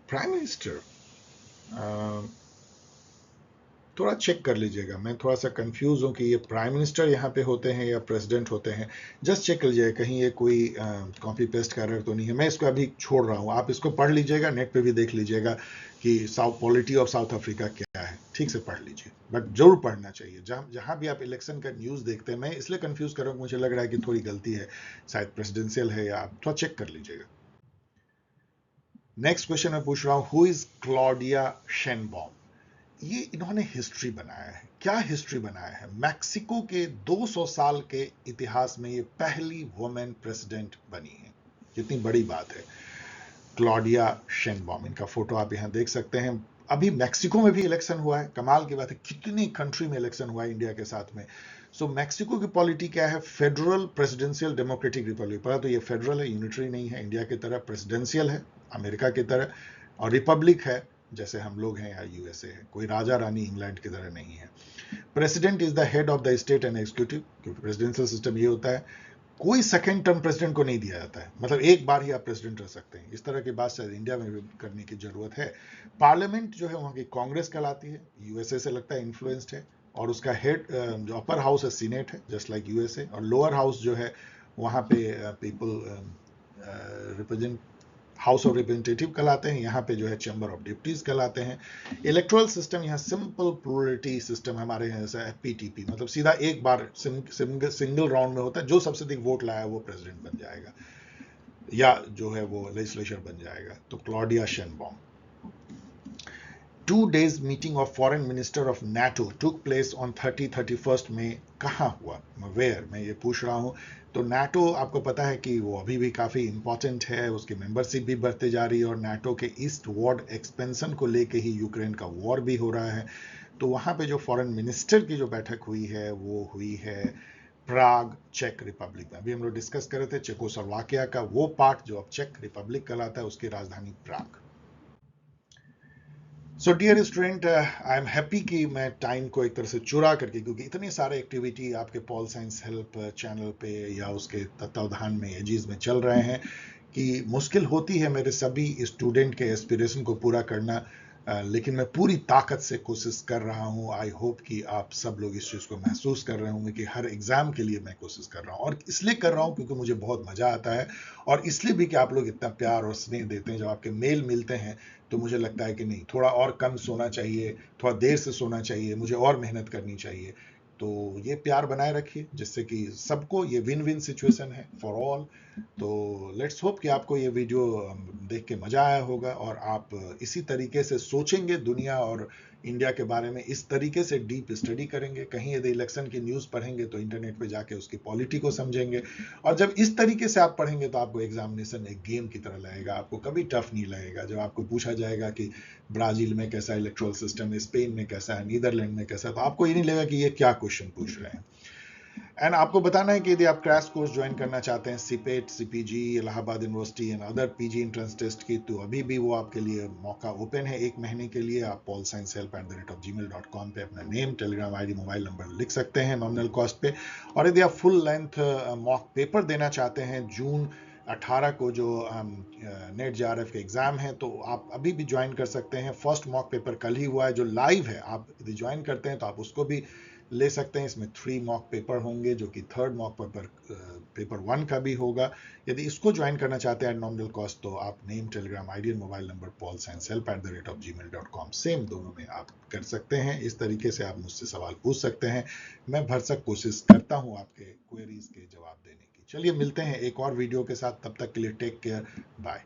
prime minister. थोड़ा चेक कर लीजिएगा, मैं थोड़ा सा कंफ्यूज हूँ कि ये प्राइम मिनिस्टर यहाँ पे होते हैं या प्रेसिडेंट होते हैं। जस्ट चेक कर लीजिएगा कहीं ये कोई कॉपी पेस्ट का एरर तो नहीं है। मैं इसको अभी छोड़ रहा हूँ, आप इसको पढ़ लीजिएगा, नेट पे भी देख लीजिएगा कि south polity of south Africa क्या है, ठीक से पढ़ लीजिए। बट जरूर पढ़ना चाहिए। जहाँ भी आप इलेक्शन का न्यूज़ देखते हैं, मैं इसलिए कंफ्यूज कर रहा हूँ, मुझे लग रहा है कि थोड़ी गलती है, शायद प्रेसिडेंशियल है, या आप थोड़ा चेक कर लीजिएगा। नेक्स्ट क्वेश्चन मैं पूछ रहा हूँ, हु इज क्लॉडिया शेनबॉम। ये इन्होंने हिस्ट्री बनाया है। क्या हिस्ट्री बनाया है? मैक्सिको के 200 साल के इतिहास में ये पहली वुमेन प्रेसिडेंट बनी है। कितनी बड़ी बात है। क्लॉडिया शेनबॉम, इनका फोटो आप यहां देख सकते हैं। अभी मैक्सिको में भी इलेक्शन हुआ है, कमाल की बात है, कितनी कंट्री में इलेक्शन हुआ है इंडिया के साथ में। सो मैक्सिको की पॉलिटी क्या है? Federal presidential democratic Republic. पहला तो ये फेडरल है, यूनिटरी नहीं है इंडिया की तरह, प्रेसिडेंशियल है अमेरिका की तरह, और रिपब्लिक है जैसे हम लोग हैं या यूएसए है, कोई राजा रानी इंग्लैंड की तरह नहीं है। President is the head of the state and executive, क्योंकि प्रेसिडेंशियल सिस्टम ये होता है, कोई सेकेंड टर्म प्रेसिडेंट को नहीं दिया जाता है, मतलब एक बार ही आप प्रेसिडेंट रह सकते हैं। इस तरह की बात शायद इंडिया में भी करने की जरूरत है। पार्लियामेंट जो है वहां की कांग्रेस कहलाती है, यूएसए से लगता है इन्फ्लुएंस्ड है। और उसका हेड जो अपर हाउस है सीनेट है, जस्ट लाइक यूएसए। और लोअर हाउस जो है वहां पे people represent house of representative कहलाते हैं। यहाँ पे जो है चैम्बर ऑफ डिप्टीज कहलाते हैं। इलेक्टोरल सिस्टम यहाँ सिंपल प्लूरलिटी सिस्टम, हमारे यहाँ जैसा एफपीटीपी, मतलब सीधा एक बार सिंगल राउंड में होता है, जो सबसे अधिक वोट लाया वो प्रेसिडेंट बन जाएगा, या जो है वो लेजिस्लेचर बन जाएगा। तो Claudia Sheinbaum. 2 days meeting of foreign minister of NATO took place on 31 में कहाँ हुआ? वेयर, मैं ये पूछ रहा हूँ। तो NATO आपको पता है कि वो अभी भी काफ़ी इंपॉर्टेंट है, उसकी मेंबरशिप भी बढ़ते जा रही है, और NATO के ईस्ट वार्ड एक्सपेंशन को लेके ही यूक्रेन का वॉर भी हो रहा है। तो वहाँ पे जो फॉरेन मिनिस्टर की जो बैठक हुई है वो हुई है प्राग, चेक रिपब्लिक में। अभी हम लोग डिस्कस कर रहे थे चेकोस्लोवाकिया का वो पार्ट जो अब चेक रिपब्लिक कहलाता है, उसकी राजधानी Prague. So dear student, I am happy कि मैं टाइम को एक तरह से चुरा करके, क्योंकि इतने सारे एक्टिविटी आपके पॉल साइंस हेल्प चैनल पे या उसके तत्वावधान में एजीज में चल रहे हैं कि मुश्किल होती है मेरे सभी स्टूडेंट के एस्पिरेशन को पूरा करना। लेकिन मैं पूरी ताकत से कोशिश कर रहा हूँ। आई होप कि आप सब लोग इस चीज़ को महसूस कर रहे होंगे कि हर एग्ज़ाम के लिए मैं कोशिश कर रहा हूँ, और इसलिए कर रहा हूँ क्योंकि मुझे बहुत मज़ा आता है, और इसलिए भी कि आप लोग इतना प्यार और स्नेह देते हैं। जब आपके मेल मिलते हैं तो मुझे लगता है कि नहीं, थोड़ा और कम सोना चाहिए, थोड़ा देर से सोना चाहिए, मुझे और मेहनत करनी चाहिए। तो ये प्यार बनाए रखिए, जिससे कि सबको ये विन विन सिचुएशन है फॉर ऑल। तो लेट्स होप कि आपको ये वीडियो देख के मजा आया होगा और आप इसी तरीके से सोचेंगे दुनिया और इंडिया के बारे में, इस तरीके से डीप स्टडी करेंगे। कहीं यदि इलेक्शन की न्यूज़ पढ़ेंगे तो इंटरनेट पे जाके उसकी पॉलिटी को समझेंगे, और जब इस तरीके से आप पढ़ेंगे तो आपको एग्जामिनेशन एक गेम की तरह लगेगा, आपको कभी टफ नहीं लगेगा। जब आपको पूछा जाएगा कि ब्राजील में कैसा इलेक्ट्रल सिस्टम है, स्पेन में कैसा है, नीदरलैंड में कैसा है, तो आपको ये नहीं लगेगा कि ये क्या क्वेश्चन पूछ रहे हैं। एंड आपको बताना है कि यदि आप क्रैश कोर्स ज्वाइन करना चाहते हैं CIPET, CPG, Allahabad university and other PG entrance test की, तो अभी भी वो आपके लिए मौका ओपन है 1 महीने के लिए। आप paulsciencehelp@gmail.com पे अपना name, Telegram ID, mobile number लिख सकते हैं नॉमिनल कॉस्ट पे। और यदि आप फुल लेंथ मॉक पेपर देना चाहते हैं जून 18 को जो नेट जेआरएफ के एग्जाम है, तो आप अभी भी ज्वाइन कर सकते हैं। फर्स्ट मॉक पेपर कल ही हुआ है जो लाइव है, आप यदि ज्वाइन करते हैं तो आप उसको भी ले सकते हैं। इसमें 3 मॉक पेपर होंगे, जो कि थर्ड मॉक पेपर 1 का भी होगा। यदि इसको ज्वाइन करना चाहते हैं नॉमिनल कॉस्ट, तो आप name, Telegram ID, mobile number paulsciencehelp@gmail.com same दोनों में आप कर सकते हैं। इस तरीके से आप मुझसे सवाल पूछ सकते हैं, मैं भरसक कोशिश करता हूं आपके क्वेरीज के जवाब देने की। चलिए मिलते हैं एक और वीडियो के साथ, तब तक के लिए टेक केयर, बाय।